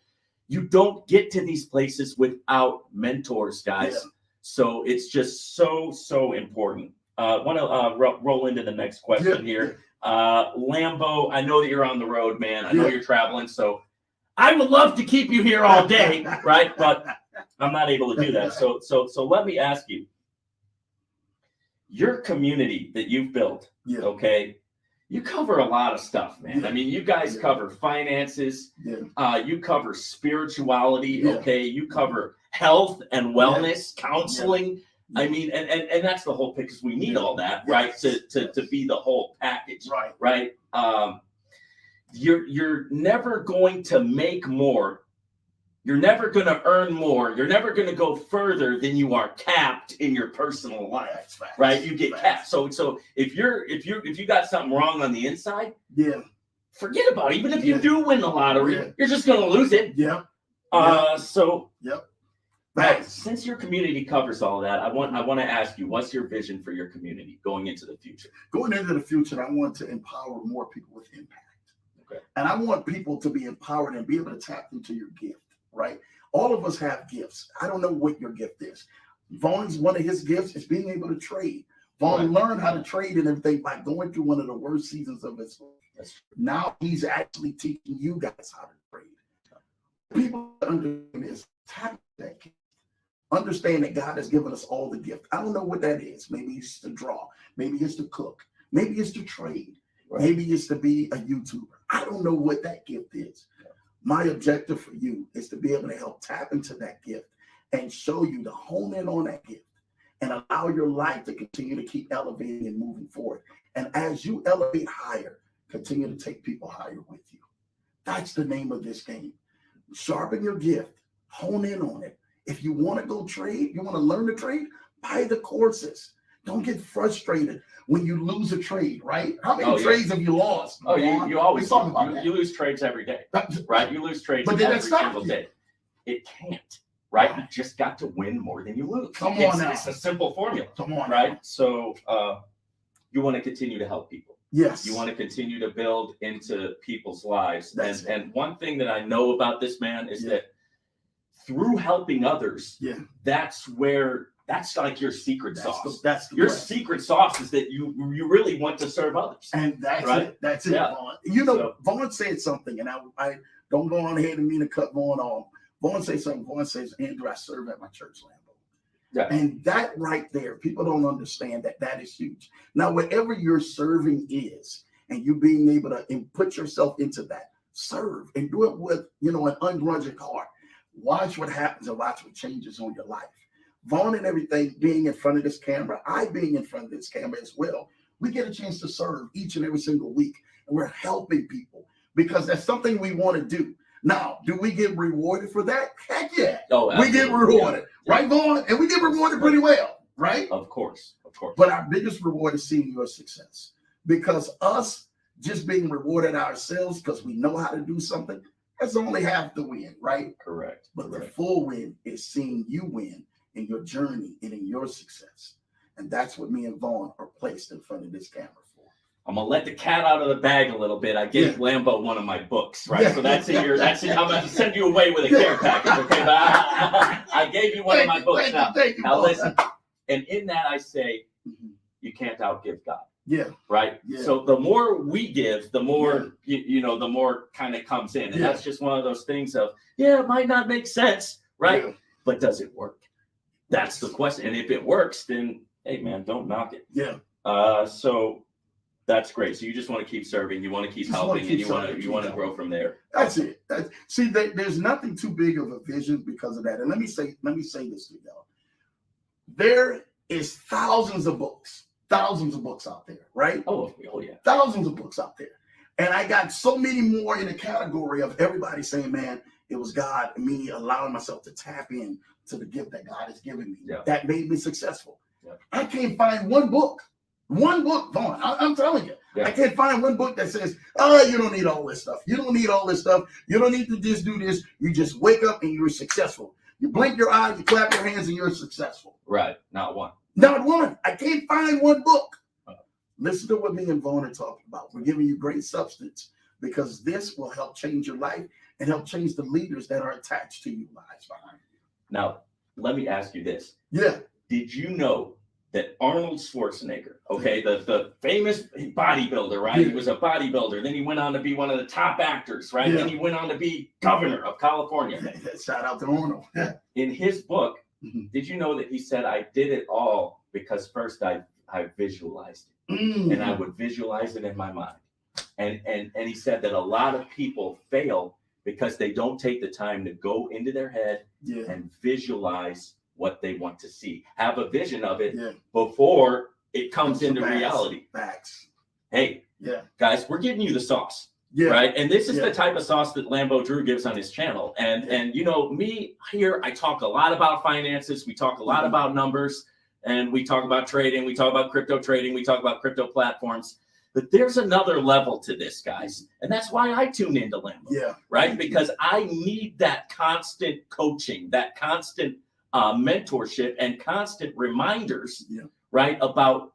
you don't get to these places without mentors, guys. Yeah. So it's just so important. I want to roll into the next question here. Lambo, I know that you're on the road, man. I know you're traveling, so I would love to keep you here all day, right? But I'm not able to do that. So let me ask you, your community that you've built, okay, you cover a lot of stuff, man. I mean, you guys cover finances, you cover spirituality, okay, you cover health and wellness, counseling. I mean, and that's the whole picture. We need all that, right? To be the whole package, right? You're never going to make more. You're never going to earn more. You're never going to go further than you are capped in your personal life, right? You get capped. So if you got something wrong on the inside, forget about it. Even if you do win the lottery, you're just going to lose it. Right. Since your community covers all that, I want to ask you, what's your vision for your community going into the future? Going into the future, I want to empower more people with impact. Okay. And I want people to be empowered and be able to tap into your gift, right? All of us have gifts. I don't know what your gift is. Vaughn's, one of his gifts is being able to trade. Vaughn learned how to trade and everything by going through one of the worst seasons of his life. Now he's actually teaching you guys how to trade. People understand is tap that gift. Understand that God has given us all the gift. I don't know what that is. Maybe it's to draw. Maybe it's to cook. Maybe it's to trade. Maybe it's to be a YouTuber. I don't know what that gift is. My objective for you is to be able to help tap into that gift and show you to hone in on that gift and allow your life to continue to keep elevating and moving forward. And as you elevate higher, continue to take people higher with you. That's the name of this game. Sharpen your gift. Hone in on it. If you want to go trade, you want to learn to trade, buy the courses. Don't get frustrated when you lose a trade, right? How many trades have you lost? Oh, you always you lose trades every day, right? You lose trades every single day. It can't, right? You just got to win more than you lose. Come on now. It's a simple formula. Come on, right? So you want to continue to help people. Yes. You want to continue to build into people's lives. And one thing that I know about this, man, is that through helping others, that's like your secret sauce. That's your secret sauce is that you really want to serve others. And that's it. That's it, Vaughn. You know, Vaughn said something, and I don't go on ahead and mean to cut Vaughn off. Vaughn said something. Vaughn says, Andrew, I serve at my church, Lambo. And that right there, people don't understand that is huge. Now, whatever your serving is, and you being able to put yourself into that, serve and do it with, an ungrudging heart. Watch what happens and watch what changes on your life. Vaughn and everything being in front of this camera, I being in front of this camera as well, we get a chance to serve each and every single week. And we're helping people because that's something we want to do. Now, do we get rewarded for that? Heck yeah. Oh, we get rewarded. Right, Vaughn? And we get rewarded pretty well, right? Of course. But our biggest reward is seeing your success. Because us just being rewarded ourselves because we know how to do something, that's only half the win, right? Correct. But the full win is seeing you win in your journey and in your success. And that's what me and Vaughn are placed in front of this camera for. I'm gonna let the cat out of the bag a little bit. I gave Lambo one of my books, right? So that's in your. I'm gonna send you away with a care package, okay? But I gave you one of my books. Now listen. And in that, I say, you can't outgive God. Yeah. Right. Yeah. So the more we give, the more, you know, the more kind of comes in. And that's just one of those things of, it might not make sense. Right. Yeah. But does it work? That's the question. And if it works, then, hey, man, don't knock it. Yeah. So that's great. So you just want to keep serving. You want to keep helping, and you want to grow from there. That's it. See, there's nothing too big of a vision because of that. And let me say this to y'all. There is thousands of books out there, right? Oh yeah. Thousands of books out there. And I got so many more in the category of everybody saying, man, it was God and me allowing myself to tap in to the gift that God has given me. Yeah. That made me successful. Yeah. I can't find one book, Vaughn. I'm telling you. Yeah. I can't find one book that says, you don't need all this stuff. You don't need all this stuff. You don't need to just do this. You just wake up and you're successful. You blink your eyes, you clap your hands, and you're successful. Right. Not one. Not one. I can't find one book. Listen to what me and Vaughn are talking about. We're giving you great substance because this will help change your life and help change the leaders that are attached to you lives behind you. Now, let me ask you this. Yeah. Did you know that Arnold Schwarzenegger, the famous bodybuilder, right? Yeah. He was a bodybuilder. Then he went on to be one of the top actors, right? Yeah. Then he went on to be governor of California. Shout out to Arnold. Yeah. In his book, did you know that he said, I did it all because first I visualized it, and I would visualize it in my mind. And he said that a lot of people fail because they don't take the time to go into their head and visualize what they want to see. Have a vision of it before it comes into reality. Facts. Hey, guys, we're giving you the sauce. Yeah. Right. And this is the type of sauce that Lambo Drew gives on his channel. And you know, me here, I talk a lot about finances. We talk a lot about numbers, and we talk about trading. We talk about crypto trading. We talk about crypto platforms. But there's another level to this, guys. And that's why I tune into Lambo. Yeah. Right. Because I need that constant coaching, that constant mentorship, and constant reminders, right, about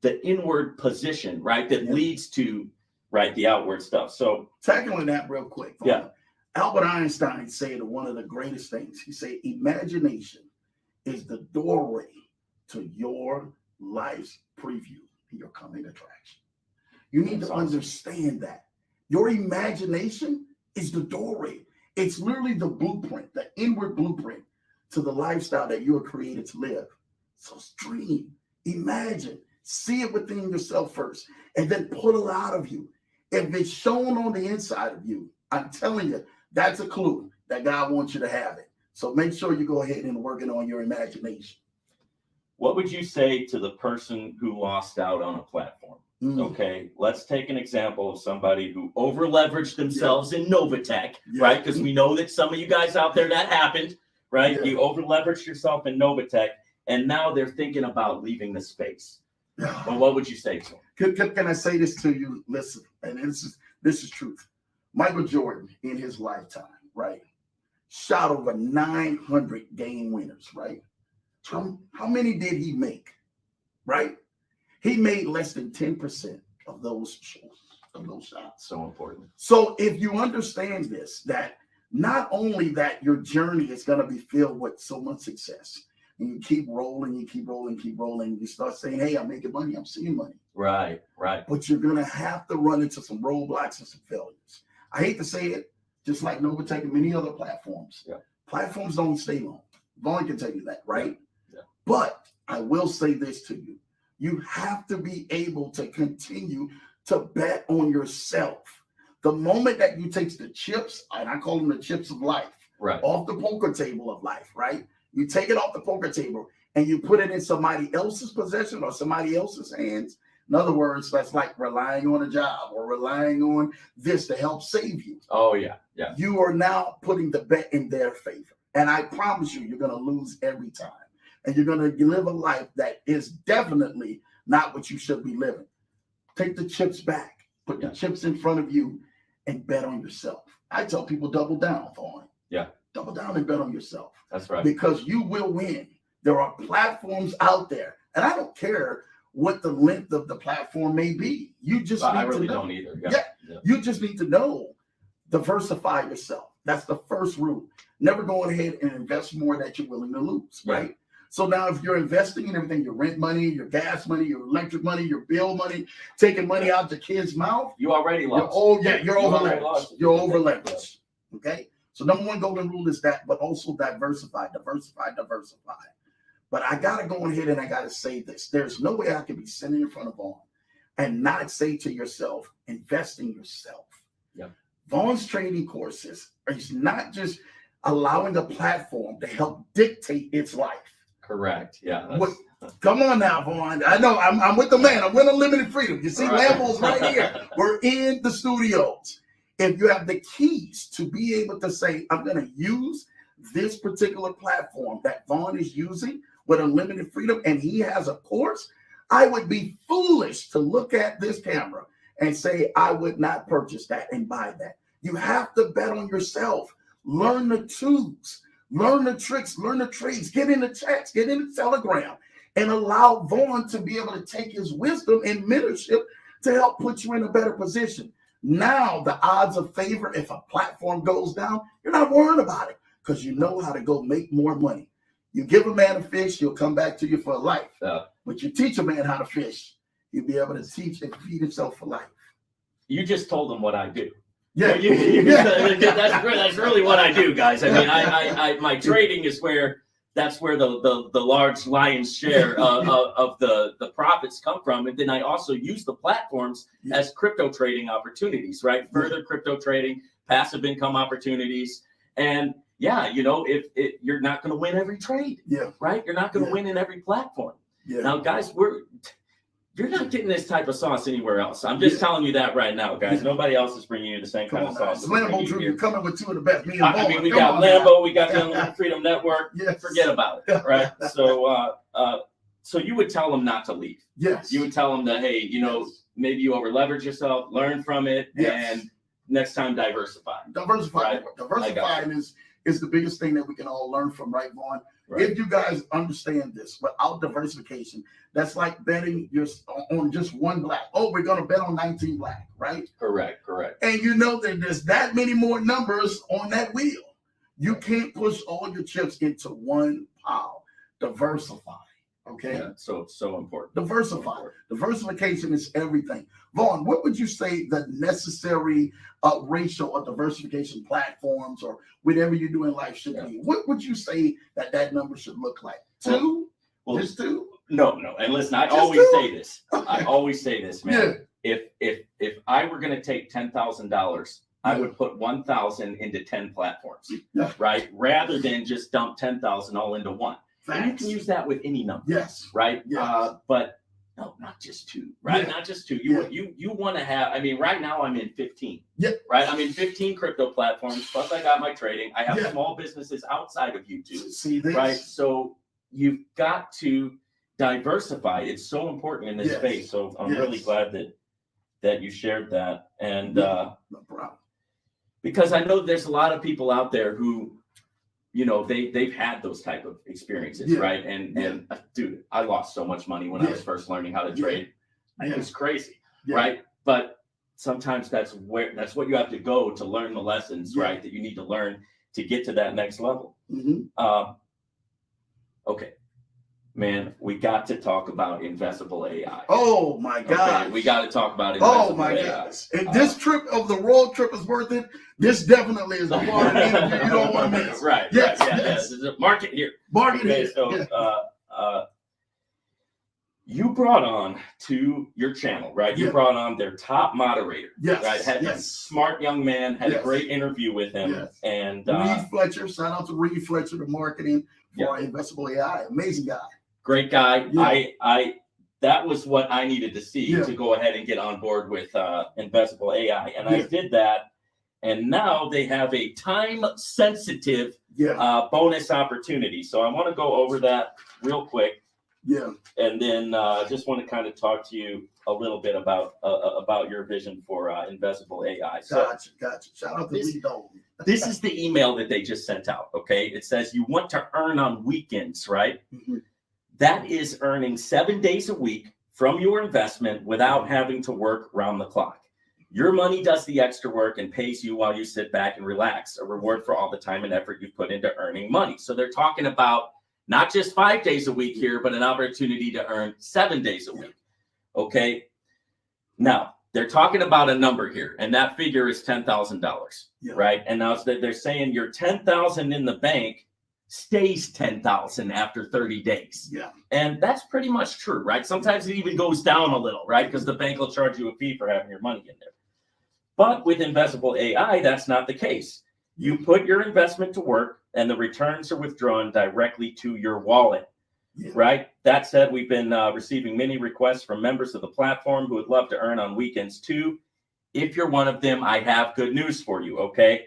the inward position, right, that leads to the outward stuff. So tackling that real quick. Albert Einstein said one of the greatest things. He said, imagination is the doorway to your life's preview, your coming attraction. You need to understand that. Your imagination is the doorway. It's literally the blueprint, the inward blueprint to the lifestyle that you were created to live. So dream, imagine, see it within yourself first, and then pull it out of you. If it's shown on the inside of you, I'm telling you, that's a clue that God wants you to have it. So make sure you go ahead and working on your imagination. What would you say to the person who lost out on a platform? Okay, let's take an example of somebody who over leveraged themselves in Novatech, right? Because we know that some of you guys out there, that happened, right? You over leveraged yourself in Novatech, and now they're thinking about leaving the space. Well, what would you say to them? Can I say this to you? Listen, and this is truth. Michael Jordan in his lifetime, right, shot over 900 game winners, right? How many did he make, right? He made less than 10% of those shots. So important. So if you understand this, that not only that your journey is going to be filled with so much success, and you keep rolling, you start saying, hey, I'm making money, I'm seeing money. Right. But you're going to have to run into some roadblocks and some failures. I hate to say it, just like Novatech and many other platforms. Platforms don't stay long. Vaughn can tell you that, right? But I will say this to you. You have to be able to continue to bet on yourself. The moment that you take the chips, and I call them the chips of life, off the poker table of life, right? You take it off the poker table and you put it in somebody else's possession or somebody else's hands. In other words, that's like relying on a job or relying on this to help save you. Oh, yeah. You are now putting the bet in their favor. And I promise you're going to lose every time. And you're going to live a life that is definitely not what you should be living. Take the chips back. Put the chips in front of you and bet on yourself. I tell people double down, Vaughn. Double down and bet on yourself. That's right. Because you will win. There are platforms out there. And I don't care what the length of the platform may be. You just need to know. I really don't either. You just need to know. Diversify yourself. That's the first rule. Never going ahead and invest more that you're willing to lose, right? So now if you're investing in everything, your rent money, your gas money, your electric money, your bill money, taking money out the kid's mouth, you already lost. You're over leveraged. You're over leveraged. Okay. So number one golden rule is that, but also diversify. But I gotta go ahead and I gotta say this. There's no way I can be sitting in front of Vaughn and not say to yourself, invest in yourself. Yeah. Vaughn's trading courses is not just allowing a platform to help dictate its life. Correct. Yeah. Come on now, Vaughn. I know I'm with the man. I'm with Unlimited Freedom. You see, right. Lambo's right here. We're in the studios. If you have the keys to be able to say, I'm going to use this particular platform that Vaughn is using with Unlimited Freedom, and he has a course, I would be foolish to look at this camera and say, I would not purchase that and buy that. You have to bet on yourself. Learn the tools, learn the tricks, learn the trades, get in the chats, get in the Telegram, and allow Vaughn to be able to take his wisdom and mentorship to help put you in a better position. Now, the odds of favor, if a platform goes down, you're not worried about it because you know how to go make more money. You give a man a fish, he'll come back to you for life. But you teach a man how to fish, he'll be able to teach and feed himself for life. You just told him what I do. Yeah, that's really what I do, guys. I mean, I my trading is where the large lion's share of the profits come from, and then I also use the platforms as crypto trading opportunities, right? Further crypto trading, passive income opportunities, and if you're not going to win every trade, right? You're not going to win in every platform. Now, guys, you're not getting this type of sauce anywhere else. I'm just telling you that right now, guys. Nobody else is bringing you the same kind of sauce. Lambo Drew, you're coming with two of the best. We got Lambo, we got the Unlimited Freedom Network. Forget about it, right? So you would tell them not to leave. Yes. You would tell them that, hey, maybe you over leverage yourself, learn from it, and next time diversify. Right? Diversifying is the biggest thing that we can all learn from, right, Vaughn? Right. If you guys understand this, without diversification, that's like betting on just one black. Oh, we're going to bet on 19 black, right? Correct. And you know that there's that many more numbers on that wheel. You can't push all your chips into one pile. Diversify, okay? Yeah, so important. Diversify. Diversification is everything. Vaughn, what would you say the necessary ratio of diversification platforms or whatever you do in life should be? What would you say that number should look like? Two? Well, just two? No. And listen, I always say this, man. Yeah. If I were going to take $10,000, I would put 1,000 into 10 platforms, right? Rather than just dump 10,000 all into one. And you can use that with any number. Yes. Right. Yes. But no, not just two. Right. Not just two. You want to have. I mean, right now I'm in 15. Yeah. Right. I'm in 15 crypto platforms. Plus, I got my trading. I have small businesses outside of YouTube. See this? Right. So you've got to diversify. It's so important in this space. So I'm really glad that you shared that. And no problem. Because I know there's a lot of people out there who, they've had those type of experiences, right? And dude, I lost so much money when I was first learning how to trade. It was crazy, right? But sometimes that's what you have to go to learn the lessons, right? That you need to learn to get to that next level. Okay, man, we got to talk about Investable AI. Oh my God! Okay, we got to talk about Investable Oh my AI. gosh! If this trip of the road trip is worth it, this definitely is a part of the interview you don't want to miss. Right. Yes. Market here. So, you brought on to your channel, right? You brought on their top moderator. Yes. Right. Had a smart young man. Had a great interview with him. Yes. And Reed Fletcher. Shout out to Reed Fletcher, the marketing for Investable AI. Amazing guy. Great guy. Yeah. That was what I needed to see to go ahead and get on board with Investable AI, and I did that. And now they have a time-sensitive bonus opportunity. So I want to go over that real quick. Yeah. And then just want to kind of talk to you a little bit about your vision for Investable AI. Gotcha. Shout out to Lee Dalton. This is the email that they just sent out. Okay. It says you want to earn on weekends, right? Mm-hmm. That is earning 7 days a week from your investment without having to work round the clock. Your money does the extra work and pays you while you sit back and relax, a reward for all the time and effort you put into earning money. So they're talking about not just 5 days a week here, but an opportunity to earn 7 days a week. Okay. Now they're talking about a number here, and that figure is $10,000, right? And now they're saying your $10,000 in the bank stays $10,000 after 30 days. Yeah. And that's pretty much true, right? Sometimes it even goes down a little, right? Because the bank will charge you a fee for having your money in there. But with Investable AI, that's not the case. You put your investment to work and the returns are withdrawn directly to your wallet, right? That said, we've been receiving many requests from members of the platform who would love to earn on weekends too. If you're one of them, I have good news for you, okay?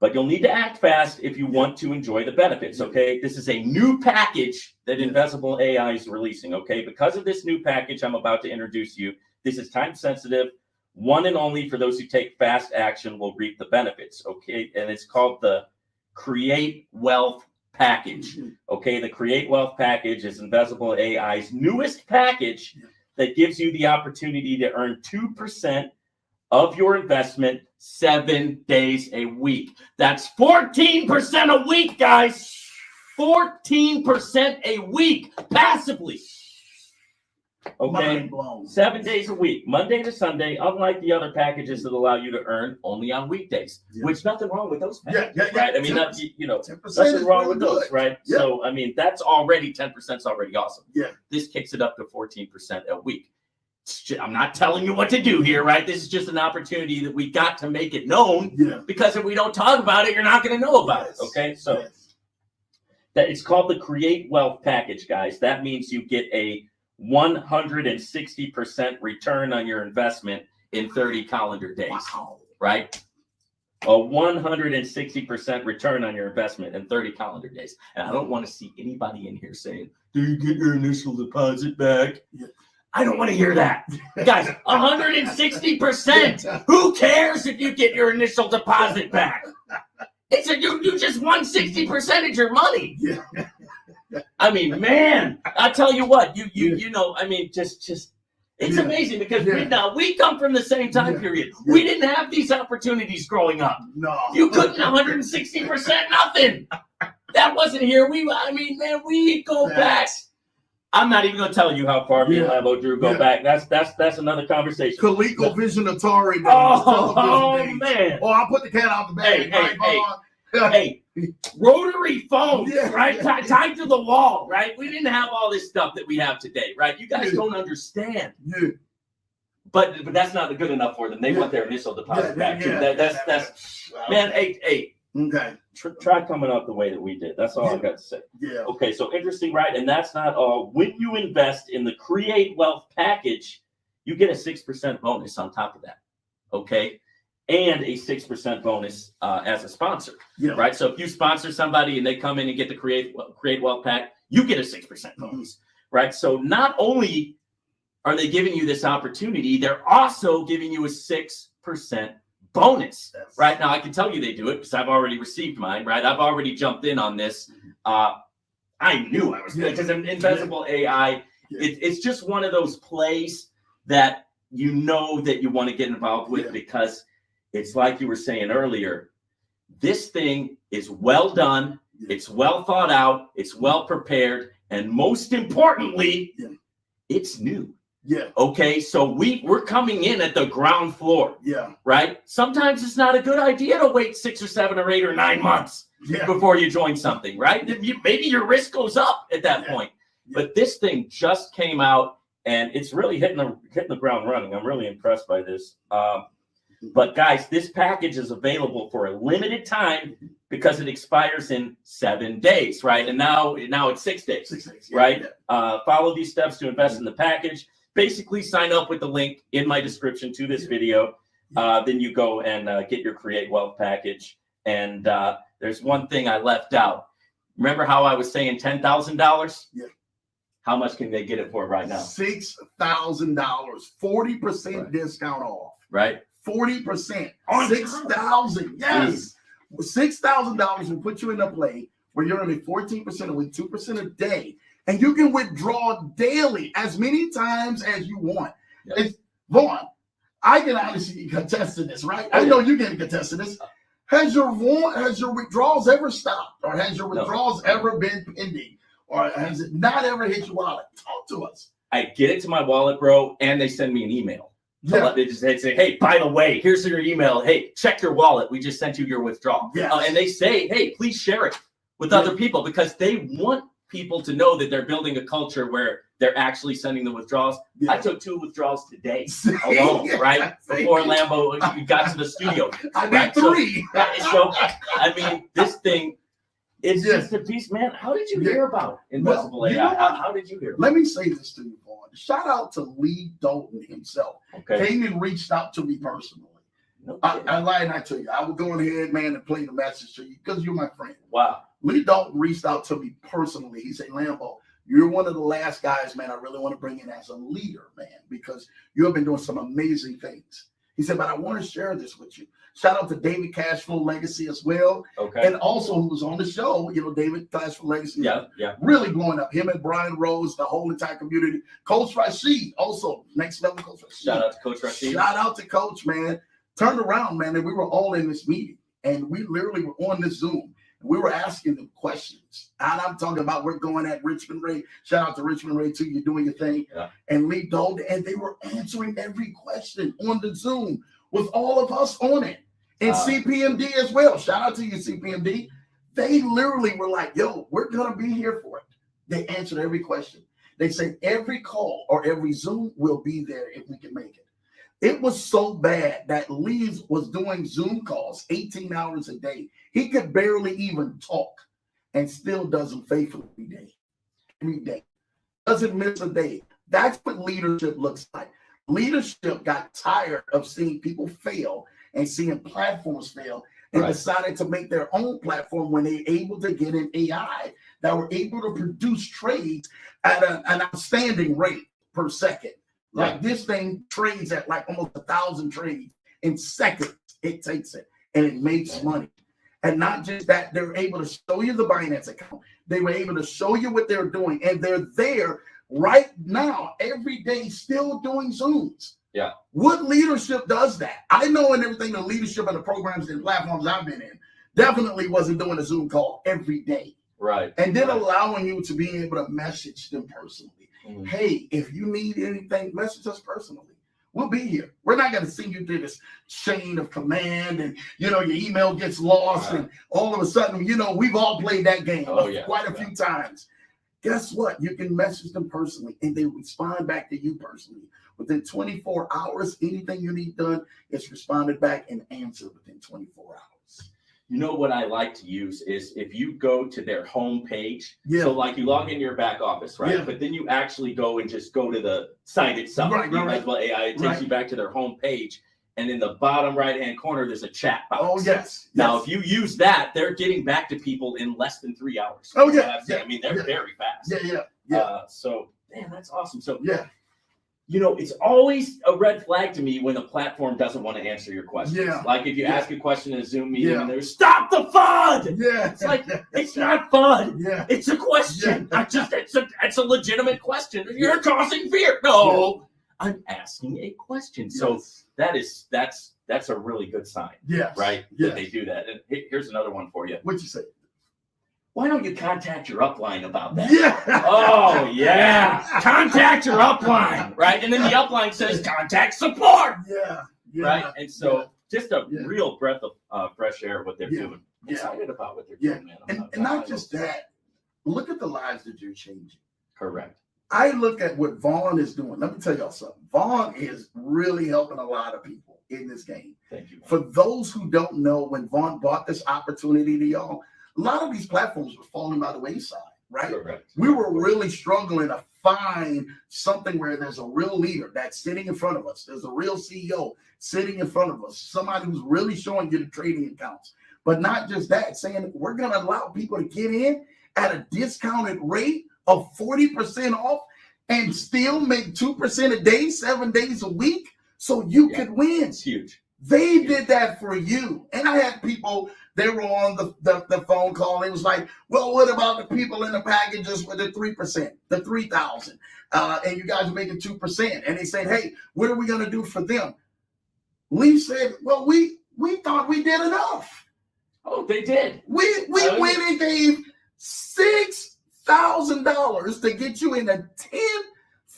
But you'll need to act fast if you want to enjoy the benefits, okay? This is a new package that Investable AI is releasing, okay? Because of this new package I'm about to introduce you, this is time sensitive. One and only for those who take fast action will reap the benefits, okay? And it's called the Create Wealth Package, okay? The Create Wealth Package is Investable AI's newest package that gives you the opportunity to earn 2% of your investment 7 days a week. That's 14% a week, guys. 14% a week passively. Okay, 7 days a week, Monday to Sunday, unlike the other packages that allow you to earn only on weekdays, which nothing wrong with those packages, right? I mean, that, you know, nothing wrong with those, right? So, I mean, that's already 10% is already awesome. This kicks it up to 14% a week. I'm not telling you what to do here, right? This is just an opportunity that we got to make it known because if we don't talk about it, you're not going to know about it, okay? So that it's called the Create Wealth Package, guys. That means you get a 160% return on your investment in 30 calendar days, right? A 160% return on your investment in 30 calendar days. And I don't want to see anybody in here saying, do you get your initial deposit back? I don't want to hear that. Guys, 160%. Who cares if you get your initial deposit back? It's you just won 60% of your money. I mean, man, I tell you what, you know, I mean, just it's amazing because we come from the same time period. We didn't have these opportunities growing up. No. You couldn't 160% nothing. That wasn't here. I mean, man, we go back. I'm not even going to tell you how far me and Lambo Drew go back. That's another conversation. ColecoVision Atari days. Oh man. Oh, I'll put the cat out the bag. Hey, rotary phones, right? Tied to the wall, right? We didn't have all this stuff that we have today, right? You guys don't understand. But that's not good enough for them. They want their initial deposit back too. That's man. Hey. Okay. Try coming up the way that we did. That's all I've got to say. Okay, so interesting, right? And that's not all. When you invest in the Create Wealth Package, you get a 6% bonus on top of that. Okay. And a 6% bonus as a sponsor, right? So if you sponsor somebody and they come in and get the Create Wealth Pack, you get a 6% bonus, right? So not only are they giving you this opportunity, they're also giving you a 6% bonus, right? Now I can tell you they do it because I've already received mine, right? I've already jumped in on this. I knew I was good because Investable AI, it's just one of those plays that you know that you want to get involved with because it's like you were saying earlier, this thing is well done, it's well thought out, it's well prepared, and most importantly, it's new. Okay, so we're coming in at the ground floor. Right? Sometimes it's not a good idea to wait 6 or 7 or 8 or 9 months before you join something, right? Maybe your risk goes up at that point. But this thing just came out and it's really hitting the ground running. I'm really impressed by this. But guys, this package is available for a limited time because it expires in 7 days, right? And now it's 6 days, right? Follow these steps to invest in the package. Basically, sign up with the link in my description to this video. Then you go and get your Create Wealth Package. And there's one thing I left out. Remember how I was saying $10,000? How much can they get it for right now? $6,000, 40% discount off. Right? 40%. 6,000. Yes. $6,000 will put you in a play where you're earning 14% a week, 2% a day. And you can withdraw daily as many times as you want. It's, Vaughn, I can honestly contest to this, right? I know you can contest to this. Has your withdrawals ever stopped? Or has your withdrawals ever been pending? or has it not ever hit your wallet? Talk to us. I get it to my wallet, bro, and they send me an email. They just say, hey, by the way, here's your email. Hey, check your wallet. We just sent you your withdrawal. Yes. And they say, hey, please share it with other people, because they want people to know that they're building a culture where they're actually sending the withdrawals. Yeah. I took 2 withdrawals today alone, right? Before Lambo got to the studio. I did 3. So, I mean, this thing, it's just a piece, man. How did you hear about Investable AI? How did you hear? Let me say this to you, Vaughn. Shout out to Lee Dalton himself. Okay. Came and reached out to me personally. I lied not to you. I will go ahead, man, and play the message to you because you're my friend. Wow. Lee Dalton reached out to me personally. He said, Lambo, you're one of the last guys, man, I really want to bring in as a leader, man, because you have been doing some amazing things. He said, but I want to share this with you. Shout out to David Cashflow Legacy as well. Okay. And also who was on the show, David Cashflow Legacy. Yeah. Really blowing up. Him and Brian Rose, the whole entire community. Coach Rashid, also next level Coach Rashid. Shout out to Coach Rashid. Shout out to Coach, man. Turned around, man, and we were all in this meeting. And we literally were on this Zoom. We were asking them questions. And I'm talking about we're going at Richmond Ray. Shout out to Richmond Ray, too. You're doing your thing. Yeah. And Lee Dalton. And they were answering every question on the Zoom with all of us on it. And CPMD as well. Shout out to you, CPMD. They literally were like, yo, we're going to be here for it. They answered every question. They said every call or every Zoom will be there if we can make it. It was so bad that Lee was doing Zoom calls 18 hours a day. He could barely even talk and still does them faithfully every day. Doesn't miss a day. That's what leadership looks like. Leadership got tired of seeing people fail and seeing platforms fail and decided to make their own platform when they were able to get an AI that were able to produce trades at an outstanding rate per second. Like this thing trades at like almost 1,000 trades in seconds. It takes it and it makes money. And not just that, they're able to show you the Binance account. They were able to show you what they're doing. And they're there right now, every day, still doing Zooms. Yeah. What leadership does that? I know in everything, the leadership and the programs and platforms I've been in definitely wasn't doing a Zoom call every day. Right. And then allowing you to be able to message them personally. Mm-hmm. Hey, if you need anything, message us personally. We'll be here. We're not going to send you through this chain of command and, your email gets lost and all of a sudden, we've all played that game quite a few times. Guess what? You can message them personally and they respond back to you personally. Within 24 hours, anything you need done is responded back and answered within 24 hours. You know what I like to use is if you go to their home page, so like you log into your back office, right? Yeah. But then you actually go and just go to the site itself. Investable AI, it takes you back to their home page. And in the bottom right-hand corner, there's a chat box. Oh, yes. Now, if you use that, they're getting back to people in less than 3 hours. Oh, yeah. I mean, they're very fast. Yeah. So, man, that's awesome. So, it's always a red flag to me when a platform doesn't want to answer your questions. Yeah. Like if you ask a question in a Zoom meeting and there's stop the FUD. Yeah. It's like, it's not FUD. Yeah. It's a question. It's a legitimate question. You're causing fear. No, I'm asking a question. So that's a really good sign. Yes. Right? Yes. That they do that. And here's another one for you. What'd you say? Why don't you contact your upline about that? Yeah. Oh, yeah. Contact your upline, right? And then the upline says contact support. Yeah. Right? And so just a real breath of fresh air what they're doing. Excited about what they're doing, man. And not just that. Look at the lives that you're changing. Correct. I look at what Vaughn is doing. Let me tell y'all something. Vaughn is really helping a lot of people in this game. Thank you. For those who don't know, when Vaughn brought this opportunity to y'all, a lot of these platforms were falling by the wayside, right? Correct. We were really struggling to find something where there's a real leader that's sitting in front of us. There's a real CEO sitting in front of us, somebody who's really showing you the trading accounts. But not just that, saying we're going to allow people to get in at a discounted rate of 40% off and still make 2% a day, 7 days a week, so you could win. It's huge. They did that for you. And I had people, they were on the phone call. It was like, well, what about the people in the packages with the 3%, the 3,000? And you guys are making 2%. And they said, hey, what are we going to do for them? Lee said, well, we thought we did enough. Oh, they did. We went and gave 6 $10,000 to get you in a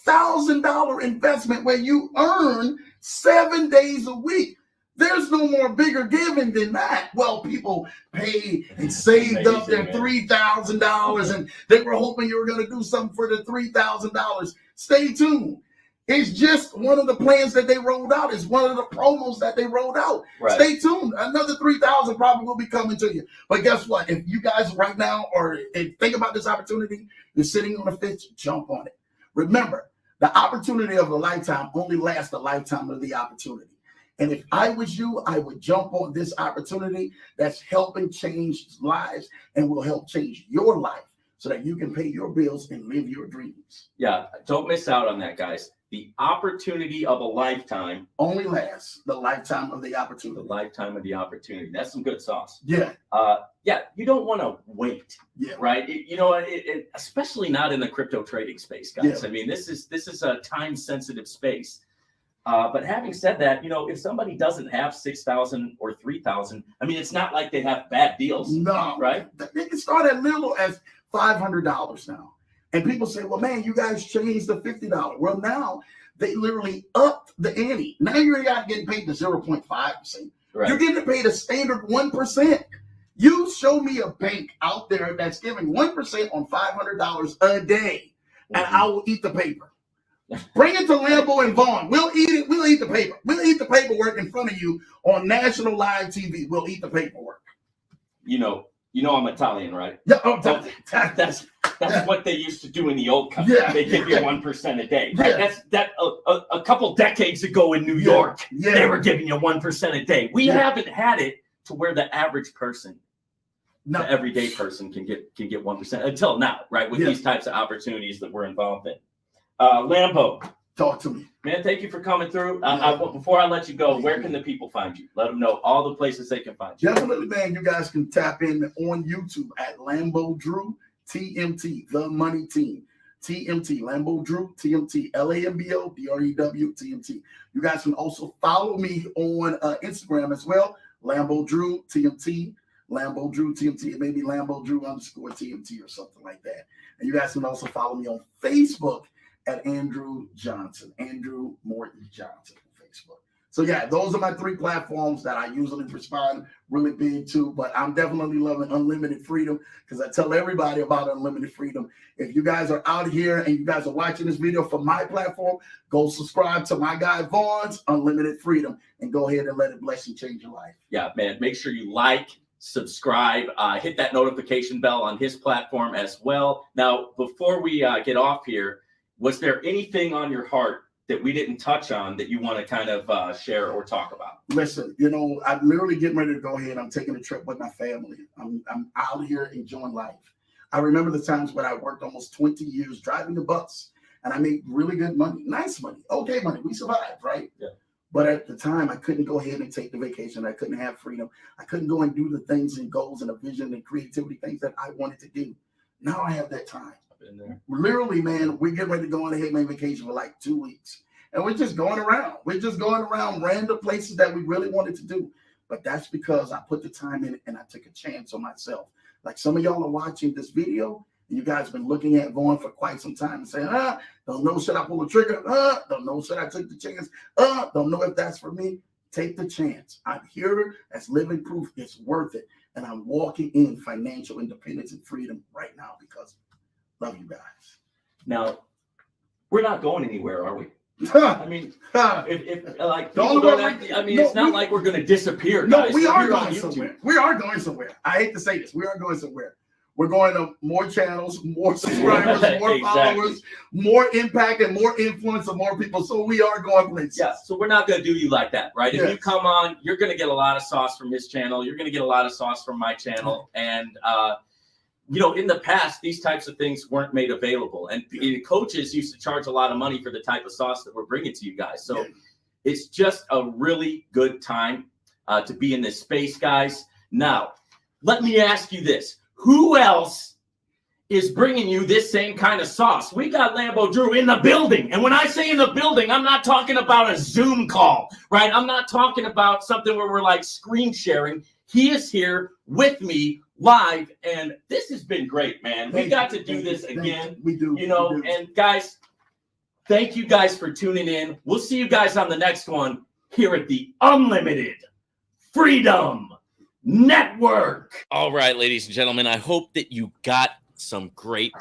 $10,000 investment where you earn 7 days a week. There's no more bigger giving than that. Well, people paid and saved up their $3,000 and they were hoping you were going to do something for the $3,000. Stay tuned. It's just one of the plans that they rolled out. It's one of the promos that they rolled out. Right. Stay tuned. Another 3,000 probably will be coming to you. But guess what? If you guys right now or think about this opportunity, you're sitting on a fence, jump on it. Remember, the opportunity of a lifetime only lasts the lifetime of the opportunity. And if I was you, I would jump on this opportunity that's helping change lives and will help change your life so that you can pay your bills and live your dreams. Yeah, don't miss out on that, guys. The opportunity of a lifetime only lasts the lifetime of the opportunity. The lifetime of the opportunity. That's some good sauce. Yeah. Yeah, you don't want to wait. Yeah. Right. Especially not in the crypto trading space, guys. Yeah. I mean, this is a time sensitive space. But having said that, if somebody doesn't have 6,000 or 3,000, I mean, it's not like they have bad deals. No. Right. They can start as little as $500 now. And people say, well, man, you guys changed the $50. Well, now they literally upped the ante. Now you're not getting paid the 0.5%. Right. You're getting paid a standard 1%. You show me a bank out there that's giving 1% on $500 a day, and I will eat the paper. Bring it to Lambo and Vaughn. We'll eat it. We'll eat the paper. We'll eat the paperwork in front of you on national live TV. We'll eat the paperwork. I'm Italian, right? Yeah. That's what they used to do in the old country. Yeah. They give you 1% a day. Right? Yeah. A couple decades ago in New York, they were giving you 1% a day. We haven't had it to where the average person, the everyday person can get 1% until now, right? With these types of opportunities that we're involved in. Lambo, talk to me, man. Thank you for coming through. Before I let you go, where can the people find you? Let them know all the places they can find you. Definitely, man. You guys can tap in on YouTube at Lambo Drew TMT, the money team. TMT, Lambo Drew TMT, LAMBO DREW TMT. You guys can also follow me on Instagram as well. Lambo Drew TMT, Lambo Drew TMT. It may be Lambo Drew _ TMT or something like that. And you guys can also follow me on Facebook at Andrew Johnson, Andrew Morton Johnson on Facebook. So yeah, those are my 3 platforms that I usually respond really big to, but I'm definitely loving unlimited freedom because I tell everybody about unlimited freedom. If you guys are out here and you guys are watching this video from my platform, go subscribe to my guy Vaughn's Unlimited Freedom and go ahead and let it bless and change your life. Yeah, man, make sure you like, subscribe, hit that notification bell on his platform as well. Now, before we get off here, was there anything on your heart that we didn't touch on that you want to kind of share or talk about? Listen, I'm literally getting ready to go ahead. I'm taking a trip with my family. I'm out here enjoying life. I remember the times when I worked almost 20 years driving the bus and I made really good money, nice money, okay money. We survived, right? Yeah. But at the time, I couldn't go ahead and take the vacation. I couldn't have freedom. I couldn't go and do the things and goals and a vision and creativity, things that I wanted to do. Now I have that time. In there. Literally, man, we get ready to go on a hitman vacation for like 2 weeks. And we're just going around. We're just going around random places that we really wanted to do. But that's because I put the time in it and I took a chance on myself. Like some of y'all are watching this video and you guys have been looking at Vaughn for quite some time and saying, don't know, should I pull the trigger? Don't know, should I take the chance? Don't know if that's for me. Take the chance. I'm here as living proof. It's worth it. And I'm walking in financial independence and freedom right now because love you guys. Now, we're not going anywhere, are we? I mean, if like people don't act, I mean, it's not like we're going to disappear. No, we are going somewhere. We are going somewhere. I hate to say this. We are going somewhere. We're going to more channels, more subscribers, more followers, more impact, and more influence of more people. So we are going places. Yeah. So we're not going to do you like that, right? Yes. If you come on, you're going to get a lot of sauce from his channel. You're going to get a lot of sauce from my channel, and in the past, these types of things weren't made available. And coaches used to charge a lot of money for the type of sauce that we're bringing to you guys. So it's just a really good time to be in this space, guys. Now, let me ask you this. Who else is bringing you this same kind of sauce? We got Lambo Drew in the building. And when I say in the building, I'm not talking about a Zoom call, right? I'm not talking about something where we're like screen sharing. He is here with me live, and this has been great, man. We got to do this again. We do. You know, and guys, thank you guys for tuning in. We'll see you guys on the next one here at the Unlimited Freedom Network. All right, ladies and gentlemen, I hope that you got some great.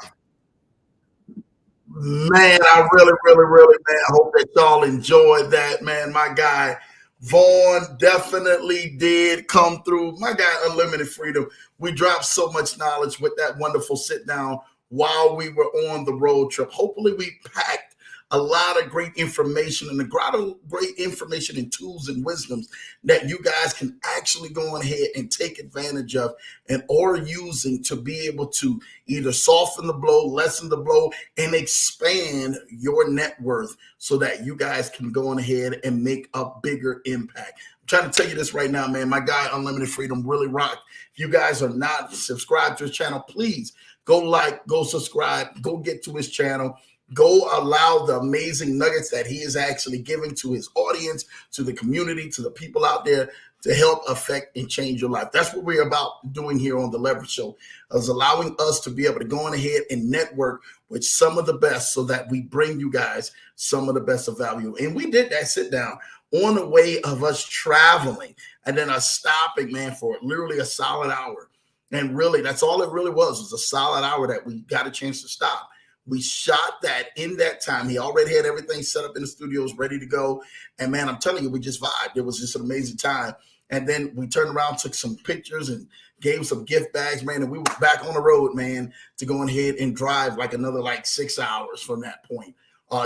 Man, I really, man, I hope that y'all enjoyed that, man. My guy, Vaughn, definitely did come through. My guy, Unlimited Freedom. We dropped so much knowledge with that wonderful sit down while we were on the road trip. Hopefully we packed a lot of great information and great information and tools and wisdoms that you guys can actually go on ahead and take advantage of and or using to be able to either soften the blow, lessen the blow, and expand your net worth so that you guys can go on ahead and make a bigger impact. I'm trying to tell you this right now, man. My guy, Unlimited Freedom, really rocked. If you guys are not subscribed to his channel, please go like, go subscribe, go get to his channel. Go allow the amazing nuggets that he is actually giving to his audience, to the community, to the people out there to help affect and change your life. That's what we're about doing here on The Leverage Show, is allowing us to be able to go on ahead and network with some of the best so that we bring you guys some of the best of value. And we did that sit down on the way of us traveling and then us stopping, man, for literally a solid hour. And really, that's all it really was a solid hour that we got a chance to stop. We shot that in that time. He already had everything set up in the studios, ready to go. And man, I'm telling you, we just vibed. It was just an amazing time. And then we turned around, took some pictures and gave some gift bags, man. And we were back on the road, man, to go ahead and drive like another 6 hours from that point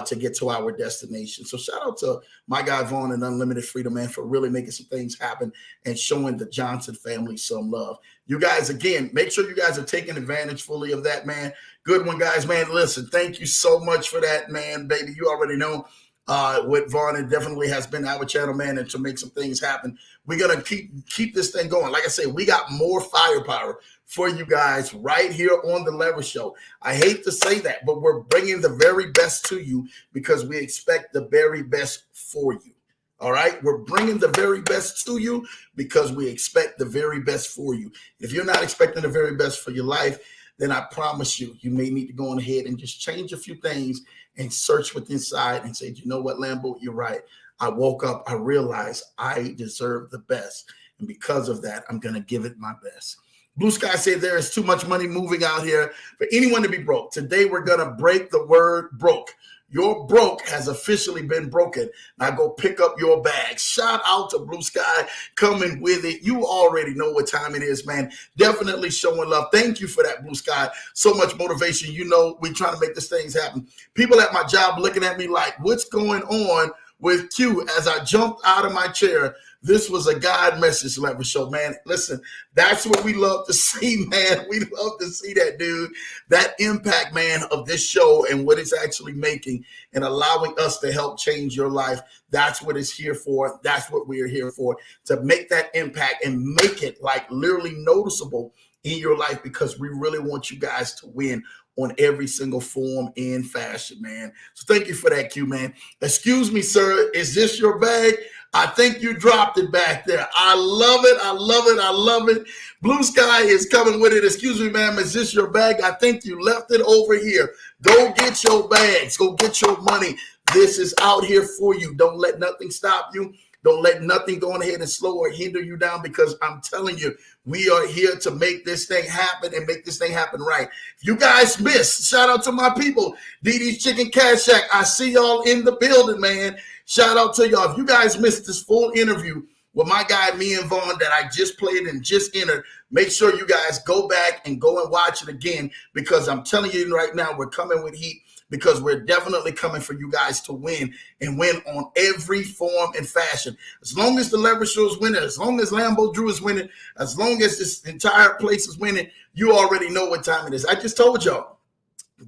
to get to our destination. So shout out to my guy Vaughn and Unlimited Freedom, man, for really making some things happen and showing the Johnson family some love. You guys, again, make sure you guys are taking advantage fully of that, man. Good one, guys, man. Listen, thank you so much for that, man, baby. You already know what Vaughn and definitely has been our channel, man, and to make some things happen. We're going to keep this thing going. Like I said, we got more firepower for you guys right here on The Leverage Show. I hate to say that, but we're bringing the very best to you because we expect the very best for you. All right, we're bringing the very best to you because we expect the very best for you. If you're not expecting the very best for your life, then I promise you, you may need to go on ahead and just change a few things and search within inside and say, you know what, Lambo, you're right. I woke up, I realized I deserve the best. And because of that, I'm going to give it my best. Blue Sky said there is too much money moving out here for anyone to be broke. Today, we're going to break the word broke. Your broke has officially been broken. Now go pick up your bag. Shout out to Blue Sky coming with it. You already know what time it is, man. Definitely showing love. Thank you for that, Blue Sky. So much motivation. You know, we're trying to make these things happen. People at my job looking at me like, what's going on with Q? As I jumped out of my chair, this was a God message, Leverage Show, man. Listen, that's what we love to see, man. We love to see that, dude. That impact, man, of this show and what it's actually making and allowing us to help change your life. That's what it's here for. That's what we are here for, to make that impact and make it like literally noticeable in your life, because we really want you guys to win on every single form and fashion, man. So thank you for that, Q, man. Excuse me, sir. Is this your bag? I think you dropped it back there. I love it. I love it. I love it. Blue Sky is coming with it. Excuse me, ma'am. Is this your bag? I think you left it over here. Go get your bags. Go get your money. This is out here for you. Don't let nothing stop you. Don't let nothing go ahead and slow or hinder you down, because I'm telling you, we are here to make this thing happen and make this thing happen right. If you guys missed, shout out to my people, DD's Chicken Cash Shack. I see y'all in the building, man. Shout out to y'all. If you guys missed this full interview with my guy, me and Vaughn, that I just played and just entered, make sure you guys go back and go and watch it again, because I'm telling you right now, we're coming with heat, because we're definitely coming for you guys to win and win on every form and fashion. As long as the Leverage Show is winning, as long as Lambo Drew is winning, as long as this entire place is winning, you already know what time it is. I just told y'all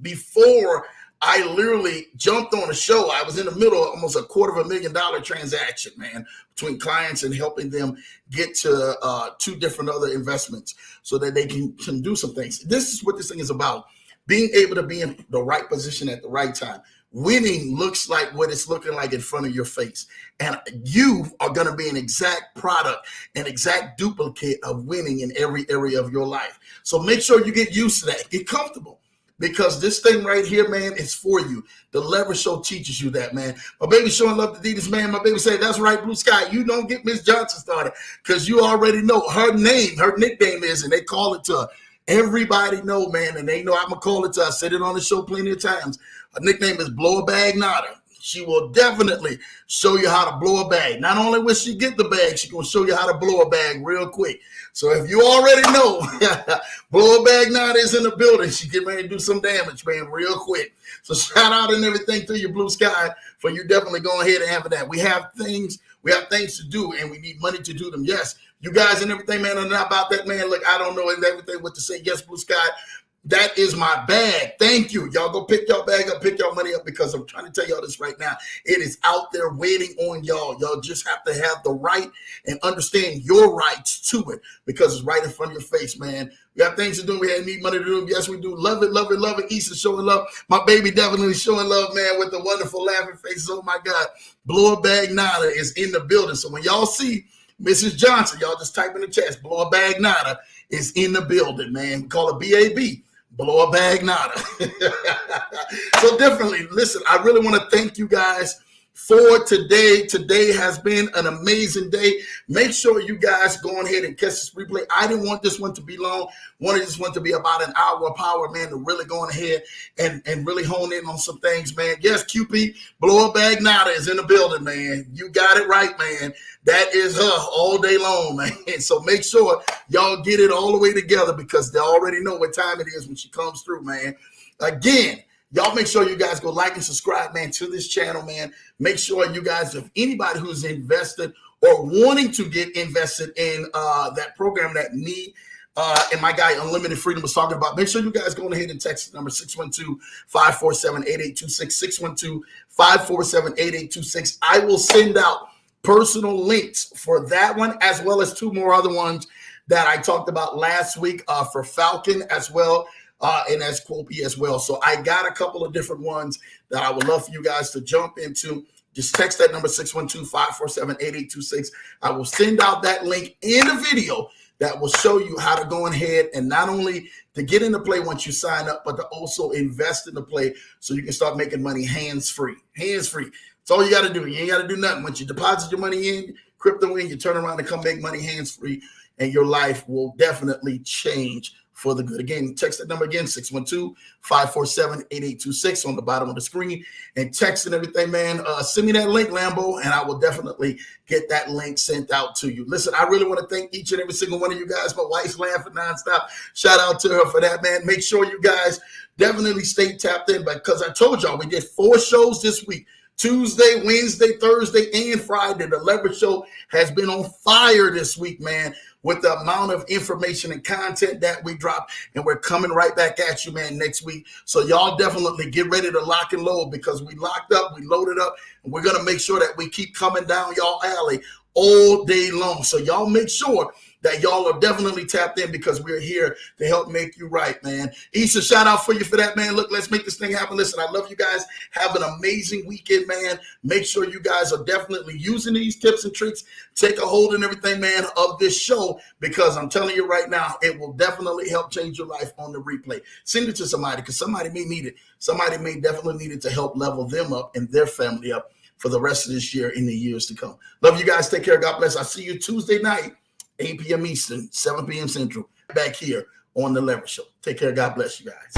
before I literally jumped on the show, I was in the middle of almost $250,000 transaction, man, between clients and helping them get to 2 different other investments so that they can do some things. This is what this thing is about. Being able to be in the right position at the right time. winning looks like what it's looking like in front of your face. And you are going to be an exact product, an exact duplicate of winning in every area of your life. So make sure you get used to that. Get comfortable. Because this thing right here, man, is for you. The Leverage Show teaches you that, man. My baby showing love to Adidas, man. My baby say, that's right, Blue Sky. You don't get Miss Johnson started because you already know her nickname is, and they call it to her. Everybody know, man, and they know I'm going to call it to her. I said it on the show plenty of times. Her nickname is Blow a Bag Nada. She will definitely show you how to blow a bag. Not only will she get the bag, she's going to show you how to blow a bag real quick. So if you already know, Blow a Bag Nada is in the building. She getting ready to do some damage, man, real quick. So shout out and everything to you, Blue Sky, for you definitely going ahead and having that. We have things to do, and we need money to do them. Yes, you guys and everything, man, are not about that, man. Look, I don't know and everything what to say. Yes, Blue Sky. That is my bag. Thank you. Y'all go pick your bag up, pick your money up, because I'm trying to tell y'all this right now. It is out there waiting on y'all. Y'all just have to have the right and understand your rights to it, because it's right in front of your face, man. We have things to do. We need money to do. Yes, we do. Love it, love it, love it. Easter showing love. My baby definitely showing love, man, with the wonderful laughing faces. Oh, my God. Blow a Bag Nada is in the building. So when y'all see Mrs. Johnson, y'all just type in the chat. Blow a Bag Nada is in the building, man. We call it BAB. Blow a Bag Nada. So definitely, listen, I really want to thank you guys for today. Today has been an amazing day. Make sure you guys go on ahead and catch this replay. I didn't want this one to be long. Wanted this one to be about an hour of power, man, to really go on ahead and really hone in on some things, man. Yes, QP, Blow a Bag Nada is in the building, man. You got it right, man. That is her all day long, man. So make sure y'all get it all the way together, because they already know what time it is when she comes through, man. Again, y'all make sure you guys go like and subscribe, man, to this channel, man. Make sure you guys, if anybody who's invested or wanting to get invested in that program that me and my guy Unlimited Freedom was talking about, make sure you guys go ahead and text the number 612-547-8826, 612-547-8826. I will send out personal links for that one, as well as two more other ones that I talked about last week for Falcon as well. And as Quopy as well. So I got a couple of different ones that I would love for you guys to jump into. Just text that number 612-547-8826. I will send out that link in the video that will show you how to go ahead and not only to get into play once you sign up, but to also invest in the play so you can start making money hands-free. Hands-free. That's all you got to do. You ain't got to do nothing. Once you deposit your money in, crypto in, you turn around and come make money hands-free, and your life will definitely change for the good. Again, text that number again, 612-547-8826 on the bottom of the screen, and text and everything, man. Send me that link, Lambo, and I will definitely get that link sent out to you. Listen, I really want to thank each and every single one of you guys. My wife's laughing nonstop. Shout out to her for that, man. Make sure you guys definitely stay tapped in, because I told y'all we did 4 shows this week. Tuesday, Wednesday, Thursday, and Friday. The Leverage Show has been on fire this week, man, with the amount of information and content that we drop. And we're coming right back at you, man, next week. So y'all definitely get ready to lock and load, because we locked up, we loaded up, and we're going to make sure that we keep coming down y'all alley all day long. So y'all make sure that y'all are definitely tapped in, because we're here to help make you right, man. Issa, shout out for you for that, man. Look, let's make this thing happen. Listen, I love you guys. Have an amazing weekend, man. Make sure you guys are definitely using these tips and tricks. Take a hold and everything, man, of this show, because I'm telling you right now, it will definitely help change your life on the replay. Send it to somebody, because somebody may need it. Somebody may definitely need it to help level them up and their family up for the rest of this year and the years to come. Love you guys. Take care. God bless. I'll see you Tuesday night, 8 p.m. Eastern, 7 p.m. Central, back here on The Leverage Show. Take care. God bless you guys.